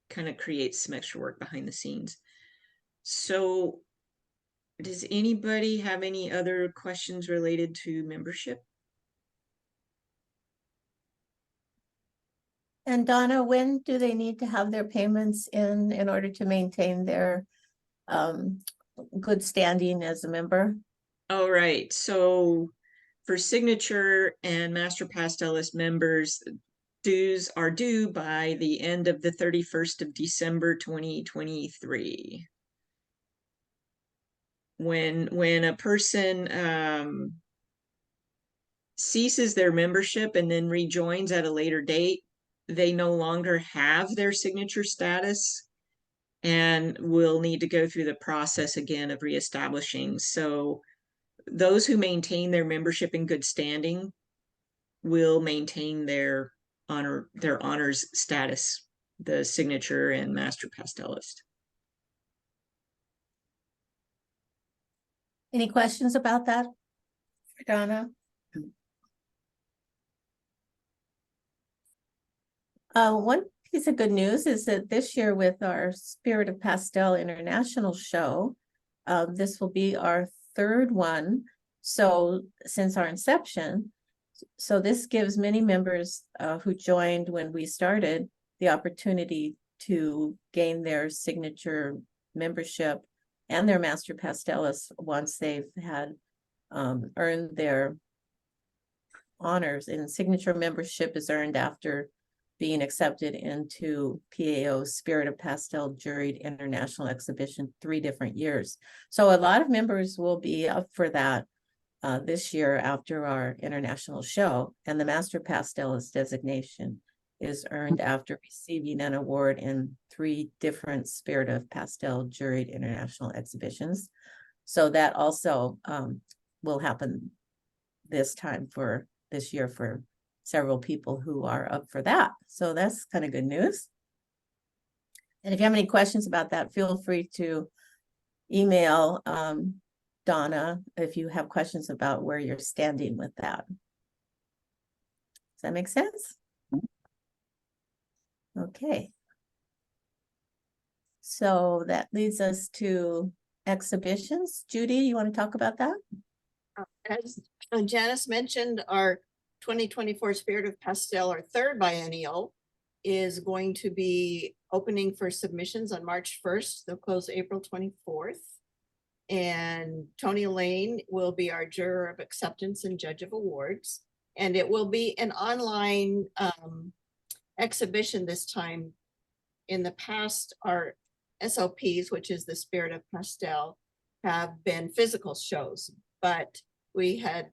D: kind of creates some extra work behind the scenes. So does anybody have any other questions related to membership?
E: And Donna, when do they need to have their payments in order to maintain their good standing as a member?
D: All right, so for signature and master pastelist members, dues are due by the end of the 31st of December 2023. When a person ceases their membership and then rejoins at a later date, they no longer have their signature status and will need to go through the process again of reestablishing. So those who maintain their membership in good standing will maintain their honors status, the signature and master pastelist.
E: Any questions about that, Donna? One piece of good news is that this year with our Spirit of Pastel International show, this will be our third one. So since our inception, so this gives many members who joined when we started the opportunity to gain their signature membership and their master pastelist once they've had earned their honors. And signature membership is earned after being accepted into PAO's Spirit of Pastel Juried International Exhibition 3 different years. So a lot of members will be up for that this year after our international show, and the Master Pastelist designation is earned after receiving an award in 3 different Spirit of Pastel Juried International Exhibitions. So that also will happen this time for this year for several people who are up for that. So that's kind of good news. And if you have any questions about that, feel free to email Donna if you have questions about where you're standing with that. Does that make sense? Okay. So that leads us to exhibitions. Judy, you want to talk about that?
F: As Janice mentioned, our 2024 Spirit of Pastel, our 3rd biennial, is going to be opening for submissions on March 1st. They'll close April 24th. And Tony Lane will be our juror of acceptance and judge of awards. And it will be an online exhibition this time. In the past, our SOPs, which is the Spirit of Pastel, have been physical shows, but we had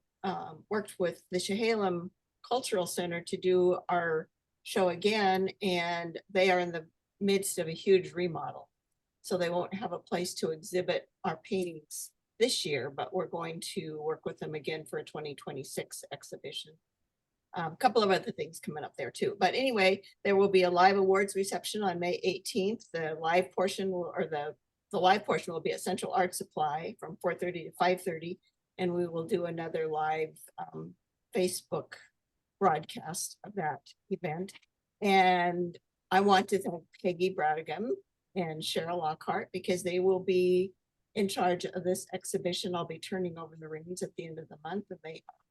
F: worked with the Chehalem Cultural Center to do our show again, and they are in the midst of a huge remodel. So they won't have a place to exhibit our paintings this year, but we're going to work with them again for a 2026 exhibition. A couple of other things coming up there too. But anyway, there will be a live awards reception on May 18th. The live portion will, or the live portion will be at Central Art Supply from 4:30 to 5:30. And we will do another live Facebook broadcast of that event. And I want to thank Peggy Bradigam and Cheryl Lockhart because they will be in charge of this exhibition. I'll be turning over the reins at the end of the month, and they are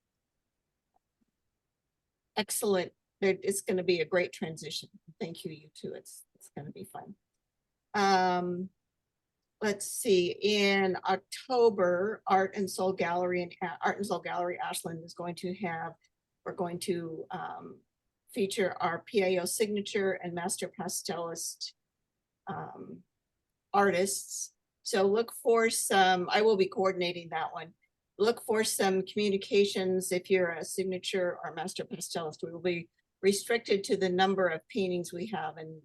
F: excellent. It's going to be a great transition. Thank you, you two. It's going to be fun. Let's see. In October, Art and Soul Gallery Ashland is going to have. We're going to feature our PAO signature and master pastelist artists. So look for some. I will be coordinating that one. Look for some communications if you're a signature or master pastelist. We will be restricted to the number of paintings we have, and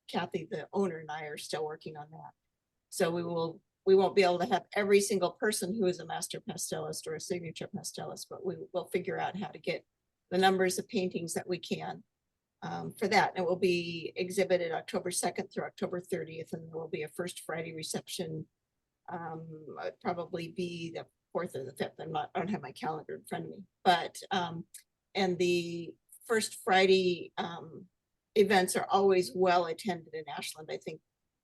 F: Kathy, the owner, and I are still working on that. So we won't be able to have every single person who is a master pastelist or a signature pastelist, but we will figure out how to get the numbers of paintings that we can for that. And it will be exhibited October 2nd through October 30th, and there will be a First Friday reception. It'd probably be the
L: 4th or the 5th. I don't have my calendar in front of me, but, and the first Friday, events are always well attended in Ashland. I think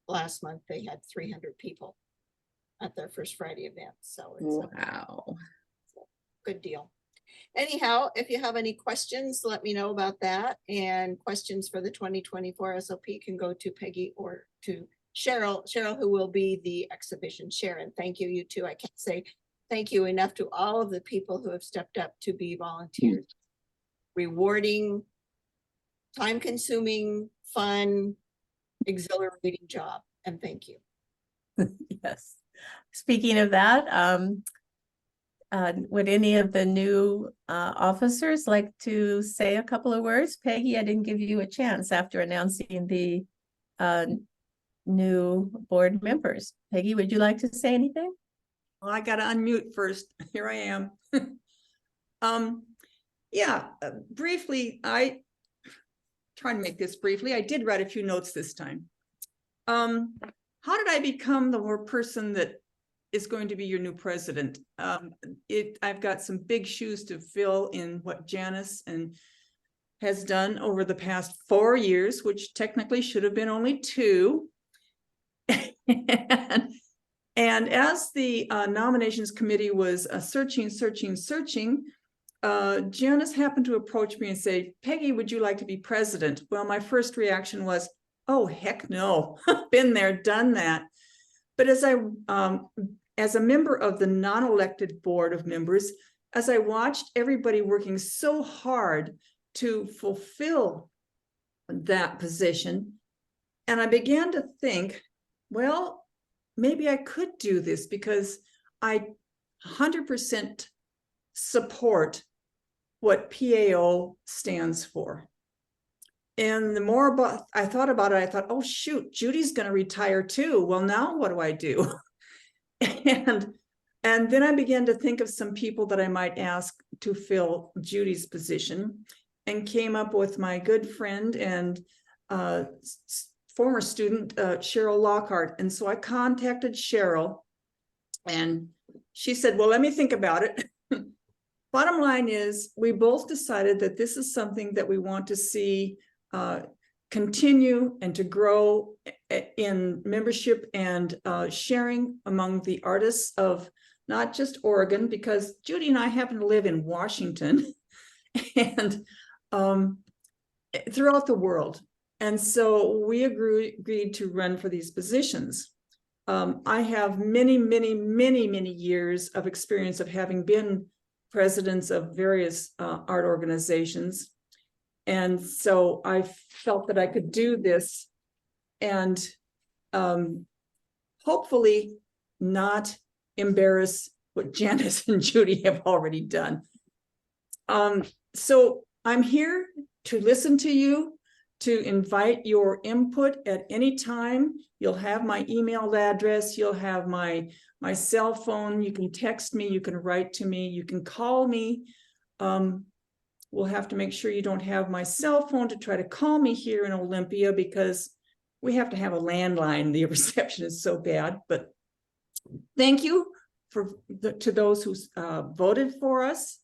L: last month they had 300 people at their first Friday event. So it's
D: Wow.
L: a good deal. Anyhow, if you have any questions, let me know about that. And questions for the 2024 SOP can go to Peggy or to Cheryl, who will be the exhibition chair. And thank you, you too. I can't say thank you enough to all of the people who have stepped up to be volunteers. Rewarding, time-consuming, fun, exhilarating job. And thank you.
E: Yes. Speaking of that, would any of the new officers like to say a couple of words? Peggy, I didn't give you a chance after announcing the new board members. Peggy, would you like to say anything?
I: Well, I gotta unmute first. Here I am. Yeah, briefly, trying to make this briefly. I did write a few notes this time. How did I become the person that is going to be your new president? I've got some big shoes to fill in what Janice has done over the past 4 years, which technically should have been only 2. And as the nominations committee was searching, Janice happened to approach me and say, Peggy, would you like to be president? Well, my first reaction was, oh, heck no, been there, done that. But as a member of the non-elected board of members, as I watched everybody working so hard to fulfill that position, and I began to think, well, maybe I could do this because I 100% support what PAO stands for. And the more I thought about it, I thought, oh, shoot, Judy's going to retire too. Well, now what do I do? and then I began to think of some people that I might ask to fill Judy's position, and came up with my good friend and former student, Cheryl Lockhart. And so I contacted Cheryl, and she said, well, let me think about it. Bottom line is, we both decided that this is something that we want to see continue and to grow in membership and sharing among the artists of not just Oregon, because Judy and I happen to live in Washington and throughout the world. And so we agreed to run for these positions. I have many years of experience of having been presidents of various art organizations. And so I felt that I could do this and hopefully not embarrass what Janice and Judy have already done. So I'm here to listen to you, to invite your input at any time. You'll have my email address, you'll have my cell phone, you can text me, you can write to me, you can call me. We'll have to make sure you don't have my cell phone to try to call me here in Olympia, because we have to have a landline. The reception is so bad. But thank you to those who voted for us.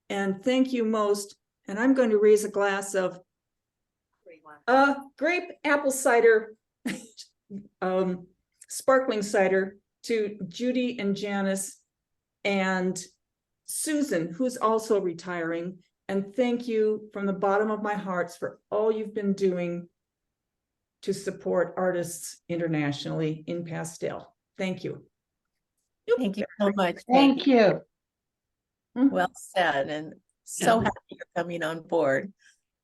I: And thank you most. And I'm going to raise a glass of grape apple cider, sparkling cider, to Judy and Janice and Susan, who's also retiring. And thank you from the bottom of my heart for all you've been doing to support artists internationally in pastel. Thank you.
E: Thank you so much.
H: Thank you.
E: Well said, and so happy you're coming on board.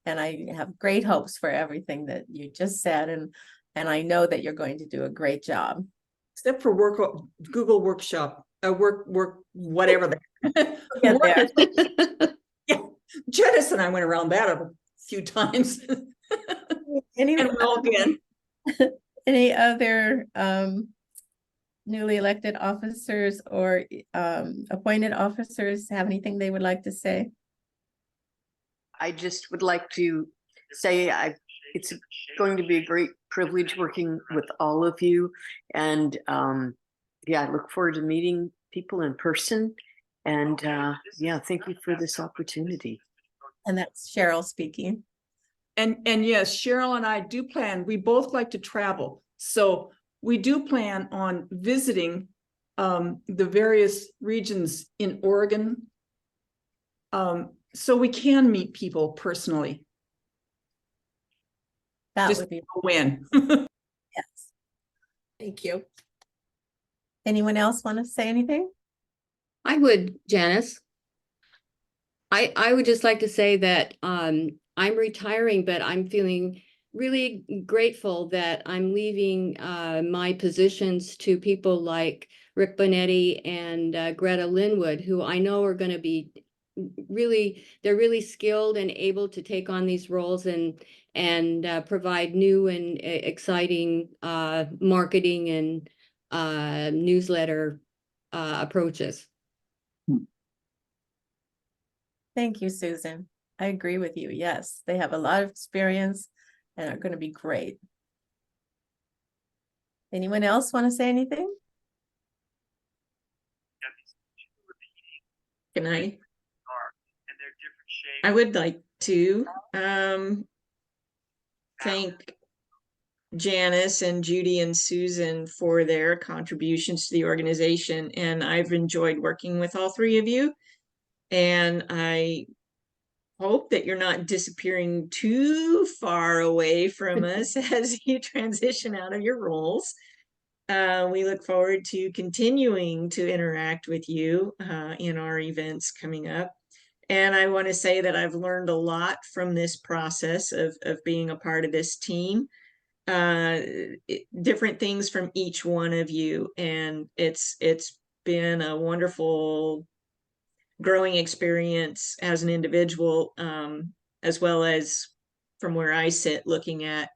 E: And I have great hopes for everything that you just said, and I know that you're going to do a great job.
I: Except for Google Workshop, whatever. Yeah, Janice and I went around that a few times.
E: Any other newly elected officers or appointed officers have anything they would like to say?
J: I just would like to say it's going to be a great privilege working with all of you. And yeah, I look forward to meeting people in person And yeah, thank you for this opportunity.
E: And that's Cheryl speaking.
I: And yes, Cheryl and I do plan, we both like to travel. So we do plan on visiting the various regions in Oregon. So we can meet people personally.
E: That
I: Just
E: would be
I: a win.
E: yes.
L: Thank you.
E: Anyone else want to say anything?
M: I would, Janice. I would just like to say that I'm retiring, but I'm feeling really grateful that I'm leaving my positions to people like Rick Bonetti and Greta Linwood, who I know are going to be they're really skilled and able to take on these roles and provide new and exciting marketing and newsletter approaches.
E: Thank you, Susan. I agree with you. Yes, they have a lot of experience and are going to be great. Anyone else want to say anything?
D: Can I would like to thank Janice and Judy and Susan for their contributions to the organization. And I've enjoyed working with all three of you. And I hope that you're not disappearing too far away from us as you transition out of your roles. We look forward to continuing to interact with you in our events coming up. And I want to say that I've learned a lot from this process of being a part of this team. Different things from each one of you. And it's been a wonderful growing experience as an individual, as well as from where I sit looking at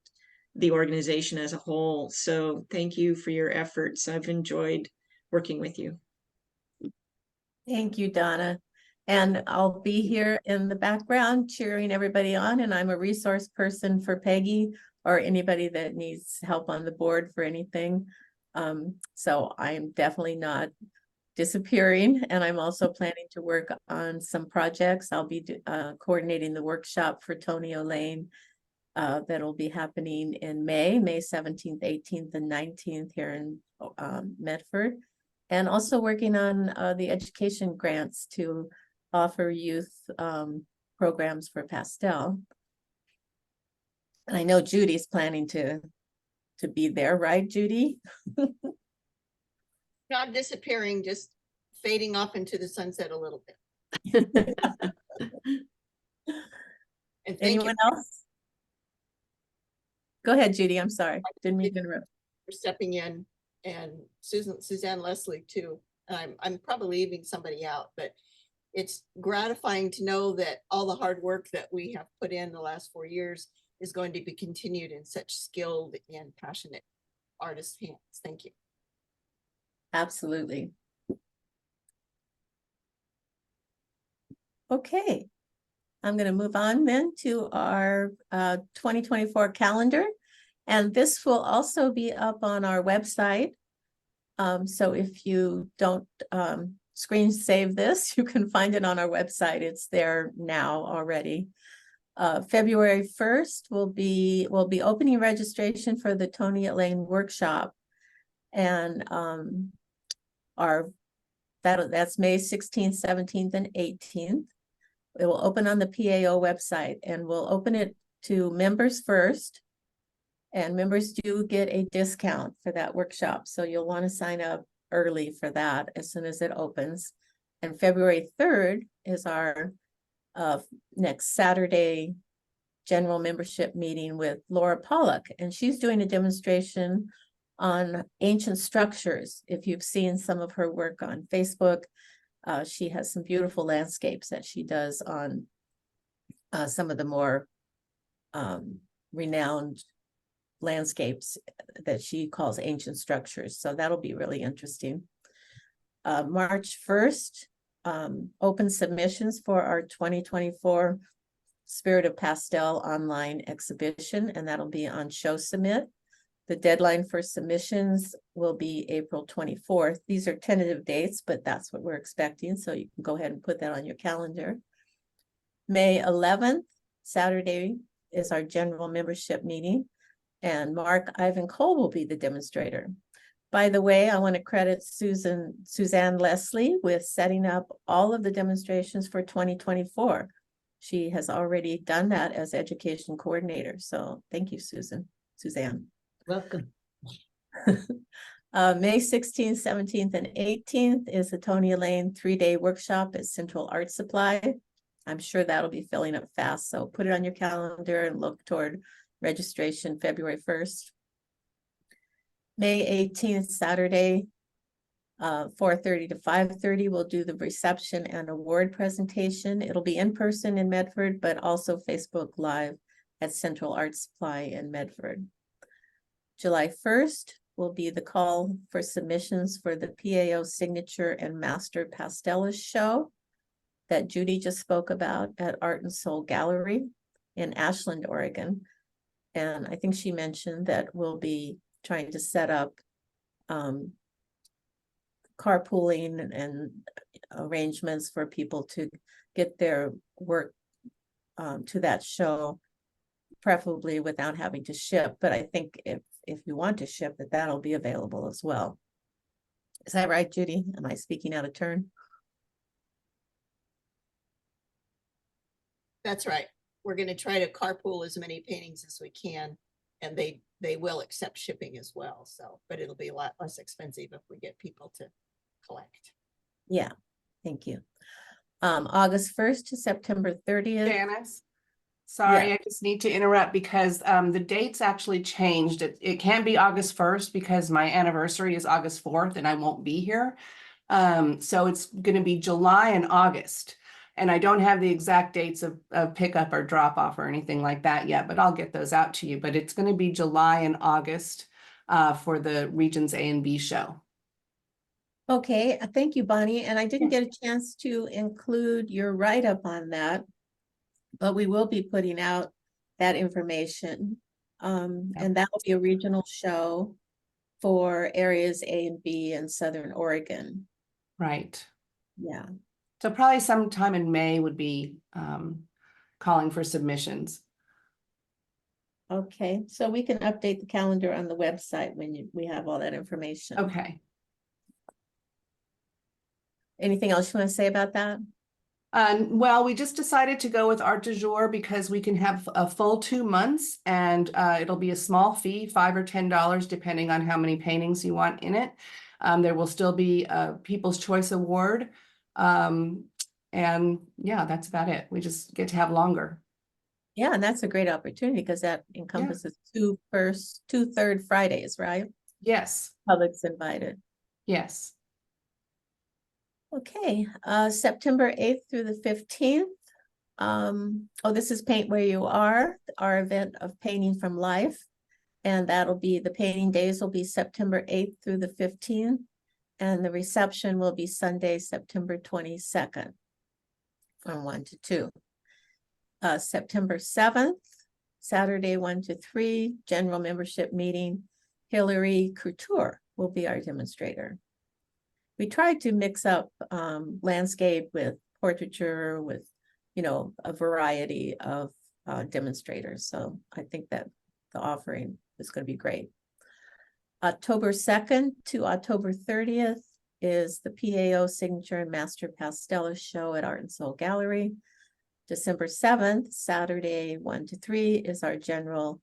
D: the organization as a whole. So thank you for your efforts. I've enjoyed working with you.
E: Thank you, Donna. And I'll be here in the background cheering everybody on. And I'm a resource person for Peggy or anybody that needs help on the board for anything. So I'm definitely not disappearing. And I'm also planning to work on some projects. I'll be coordinating the workshop for Tony O'Lane that'll be happening in May 17th, 18th, and 19th here in Medford. And also working on the education grants to offer youth programs for pastel. And I know Judy's planning to be there, right, Judy?
L: Not disappearing, just fading off into the sunset a little bit. And
E: Anyone else? Go ahead, Judy. I'm sorry. Didn't mean to interrupt.
L: For stepping in, and Suzanne Leslie too. I'm probably leaving somebody out, but it's gratifying to know that all the hard work that we have put in the last 4 years is going to be continued in such skilled and passionate artist hands. Thank you.
E: Absolutely. Okay. I'm going to move on then to our 2024 calendar. And this will also be up on our website. So if you don't screen save this, you can find it on our website. It's there now already. February 1st we'll be opening registration for the Tony O'Lane workshop. And that's May 16th, 17th, and 18th. It will open on the PAO website, and we'll open it to members first. And members do get a discount for that workshop. So you'll want to sign up early for that as soon as it opens. And February 3rd is our next Saturday general membership meeting with Laura Pollock. And she's doing a demonstration on ancient structures. If you've seen some of her work on Facebook, she has some beautiful landscapes that she does on some of the more renowned landscapes that she calls ancient structures. So that'll be really interesting. March 1st, open submissions for our 2024 Spirit of Pastel online exhibition, and that'll be on Show Submit. The deadline for submissions will be April 24th. These are tentative dates, but that's what we're expecting. So you can go ahead and put that on your calendar. May 11th, Saturday, is our general membership meeting. And Mark Ivan Cole will be the demonstrator. By the way, I want to credit Suzanne Leslie with setting up all of the demonstrations for 2024. She has already done that as education coordinator. So thank you, Suzanne.
C: Welcome.
E: May 16th, 17th, and 18th is the Tony Lane 3-day workshop at Central Art Supply. I'm sure that'll be filling up fast. So put it on your calendar and look toward registration February 1st. May 18th, Saturday, 4:30 to 5:30, we'll do the reception and award presentation. It'll be in person in Medford, but also Facebook Live at Central Art Supply in Medford. July 1st will be the call for submissions for the PAO Signature and Master Pastelist show that Judy just spoke about at Art and Soul Gallery in Ashland, Oregon. And I think she mentioned that we'll be trying to set up carpooling and arrangements for people to get their work to that show, preferably without having to ship. But I think if you want to ship, that'll be available as well. Is that right, Judy? Am I speaking out of turn?
L: That's right. We're going to try to carpool as many paintings as we can, and they will accept shipping as well. So, but it'll be a lot less expensive if we get people to collect.
E: Yeah, thank you. August 1st to September 30th.
N: Janice, sorry,
E: Yeah.
N: I just need to interrupt because the dates actually changed. It can be August 1st because my anniversary is August 4th and I won't be here. So it's going to be July and August. And I don't have the exact dates of pickup or drop off or anything like that yet, but I'll get those out to you. But it's going to be July and August for the Regions A and B show.
E: Okay, thank you, Bonnie. And I didn't get a chance to include your write-up on that, but we will be putting out that information. And that will be a regional show for areas A and B in Southern Oregon.
N: Right.
E: Yeah.
N: So probably sometime in May would be calling for submissions.
E: Okay, so we can update the calendar on the website when we have all that information.
N: Okay.
E: Anything else you want to say about that?
N: Well, we just decided to go with Art du Jour because we can have a full 2 months and it'll be a small fee, $5 or $10, depending on how many paintings you want in it. There will still be a People's Choice Award. And yeah, that's about it. We just get to have longer.
E: Yeah, and that's a great opportunity because that encompasses two third Fridays, right?
N: Yes.
E: Public's invited.
N: Yes.
E: Okay, September 8th through the 15th. Oh, this is Paint Where You Are, our event of painting from life. And that'll be, the painting days will be September 8th through the 15th. And the reception will be Sunday, September 22nd from 1 to 2. September 7th, Saturday 1 to 3, general membership meeting. Hillary Couture will be our demonstrator. We tried to mix up landscape with portraiture with, a variety of demonstrators. So I think that the offering is going to be great. October 2nd to October 30th is the PAO Signature and Master Pastelist show at Art and Soul Gallery. December 7th, Saturday 1 to 3 is our general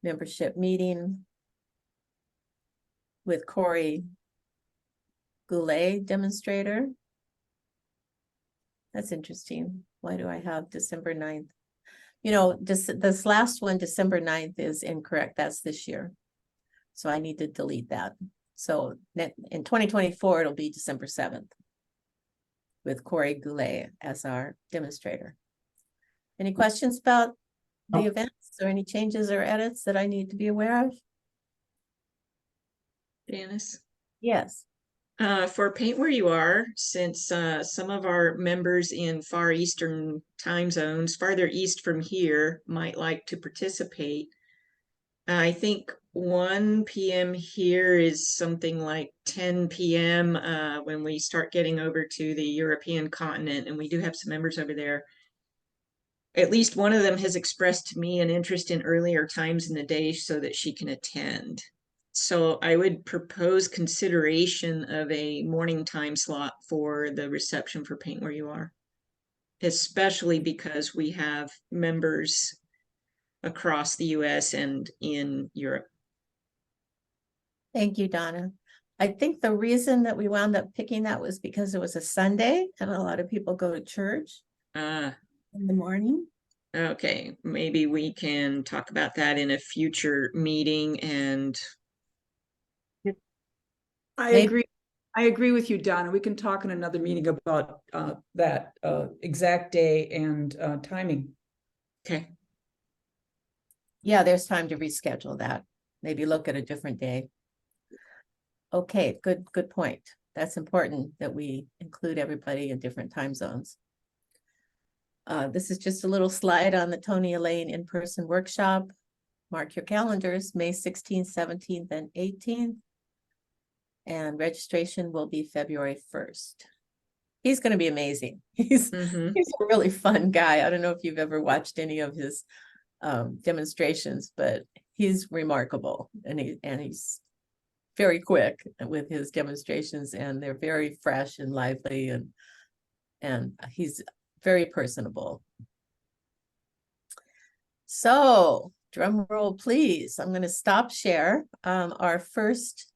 E: membership meeting with Corey Goulet, demonstrator. That's interesting. Why do I have December 9th? This last one, December 9th, is incorrect. That's this year. So I need to delete that. So in 2024, it'll be December 7th with Corey Goulet as our demonstrator. Any questions about the events or any changes or edits that I need to be aware of?
D: Janice?
E: Yes.
D: For Paint Where You Are, since some of our members in far eastern time zones, farther east from here, might like to participate, I think 1 p.m. here is something like 10 p.m. When we start getting over to the European continent, and we do have some members over there. At least one of them has expressed to me an interest in earlier times in the day so that she can attend. So I would propose consideration of a morning time slot for the reception for Paint Where You Are, especially because we have members across the US and in Europe.
E: Thank you, Donna. I think the reason that we wound up picking that was because it was a Sunday and a lot of people go to church in the morning.
D: Okay, maybe we can talk about that in a future meeting. And
I: I agree with you, Donna. We can talk in another meeting about that exact day and timing.
D: Okay.
E: Yeah, there's time to reschedule that. Maybe look at a different day. Okay, good point. That's important that we include everybody in different time zones. This is just a little slide on the Tony Elaine in-person workshop. Mark your calendars, May 16th, 17th, and 18th. And registration will be February 1st. He's going to be amazing. He's a really fun guy. I don't know if you've ever watched any of his demonstrations, but he's remarkable, and he's very quick with his demonstrations, and they're very fresh and lively, and he's very personable. So, drum roll, please. I'm going to stop share. Our first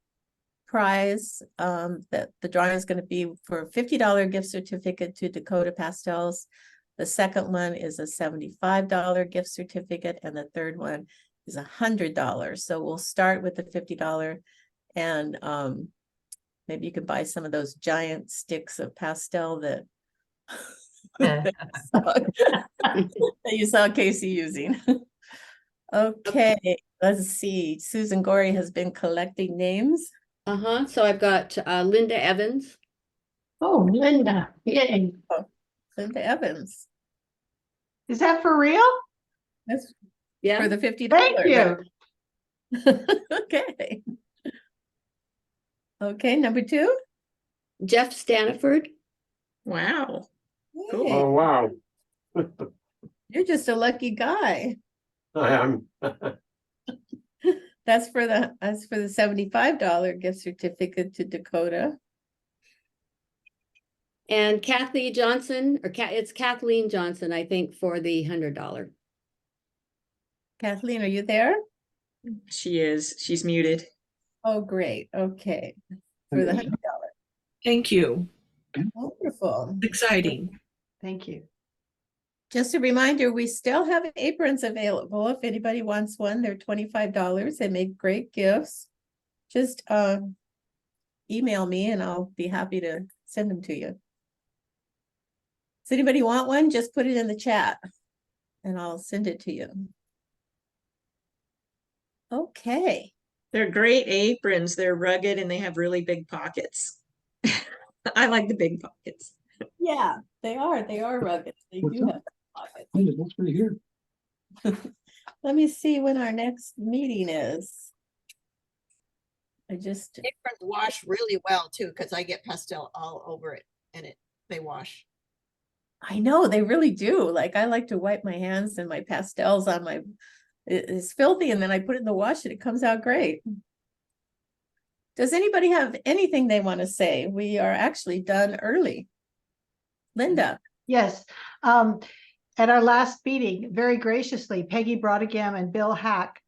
E: prize that the drawing is going to be for a $50 gift certificate to Dakota Pastels. The second one is a $75 gift certificate, and the third one is $100. So we'll start with the $50, and maybe you can buy some of those giant sticks of pastel that that you saw Casey using. Okay, let's see. Susan Gorey has been collecting names.
M: So I've got Linda Evans.
H: Oh, Linda, yay.
E: Linda Evans.
H: Is that for real?
E: That's
M: Yeah.
E: for the $50.
H: Thank you.
E: Okay. Okay, number 2.
M: Jeff Staniford.
D: Wow.
E: Hey,
O: Oh, wow.
E: you're just a lucky guy.
O: I am.
E: That's for the $75 gift certificate to Dakota.
M: And Kathy Johnson, or it's Kathleen Johnson, I think, for the $100.
E: Kathleen, are you there?
D: She is. She's muted.
E: Oh, great. Okay. For the $100.
P: Thank you.
E: Wonderful.
P: Exciting.
H: Thank you.
E: Just a reminder, we still have aprons available. If anybody wants one, they're $25. They make great gifts. Just email me and I'll be happy to send them to you. Does anybody want one? Just put it in the chat and I'll send it to you. Okay.
D: They're great aprons. They're rugged and they have really big pockets. I like the big pockets.
E: Yeah, they are. They are rugged. They do have pockets.
O: That's right here.
E: Let me see when our next meeting is.
L: Aprons wash really well too, because I get pastel all over it and they wash.
E: I know they really do. Like I like to wipe my hands and my pastels on my, it's filthy, and then I put it in the wash and it comes out great. Does anybody have anything they want to say? We are actually done early. Linda.
H: Yes. At our last meeting, very graciously, Peggy Brodegam and Bill Hack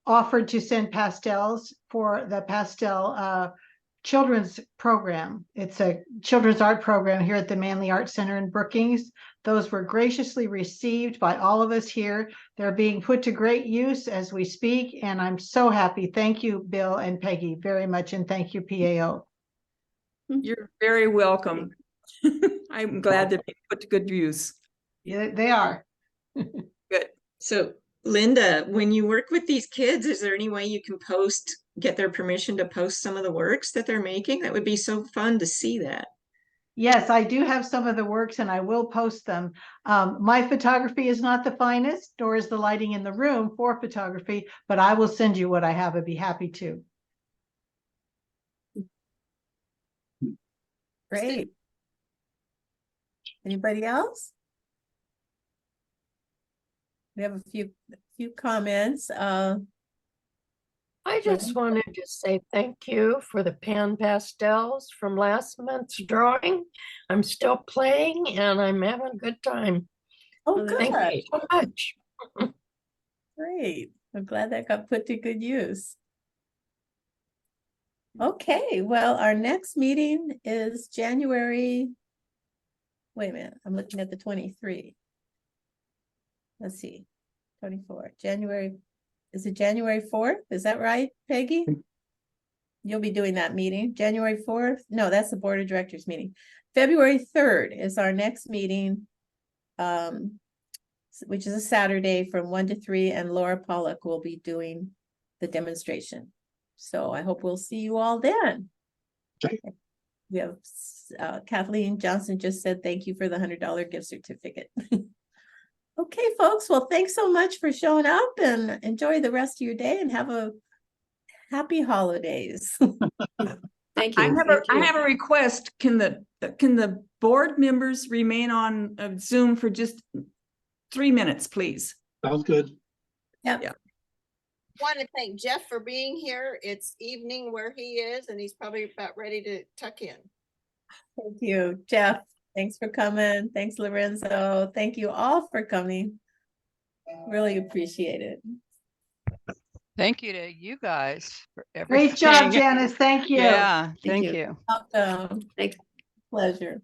H: offered to send pastels for the pastel children's program. It's a children's art program here at the Manley Art Center in Brookings. Those were graciously received by all of us here. They're being put to great use as we speak, and I'm so happy. Thank you, Bill and Peggy, very much, and thank you, PAO.
I: You're very welcome. I'm glad they're being put to good use.
H: Yeah, they are.
D: Good. So, Linda, when you work with these kids, is there any way you can get their permission to post some of the works that they're making? That would be so fun to see that.
H: Yes, I do have some of the works and I will post them. My photography is not the finest, nor is the lighting in the room for photography, but I will send you what I have. I'd be happy to.
E: Great. Anybody else? We have a few comments.
O: I just wanted to say thank you for the pan pastels from last month's drawing. I'm still playing and I'm having a good time.
E: Oh,
O: Thank you
E: good.
O: so much.
E: Great. I'm glad that got put to good use. Okay, well, our next meeting is January. Wait a minute, I'm looking at the 23. Let's see, 24, January. Is it January 4th? Is that right, Peggy? You'll be doing that meeting, January 4th? No, that's the Board of Directors meeting. February 3rd is our next meeting, which is a Saturday from 1 to 3, and Laura Pollock will be doing the demonstration. So I hope we'll see you all then.
A: Okay.
E: We have Kathleen Johnson just said thank you for the $100 gift certificate. Okay, folks. Well, thanks so much for showing up and enjoy the rest of your day and have a happy holidays.
M: Thank
I: I
M: you.
I: have a request. Can the board members remain on Zoom for just 3 minutes, please?
A: Sounds good.
E: Yep.
I: Yeah.
L: Want to thank Jeff for being here. It's evening where he is, and he's probably about ready to tuck in.
E: Thank you, Jeff. Thanks for coming. Thanks, Lorenzo. Thank you all for coming. Really appreciate it.
Q: Thank you to you guys for everything.
H: Great job, Janice. Thank you.
Q: Yeah, thank
E: you.
Q: you.
E: Welcome. Thanks. Pleasure.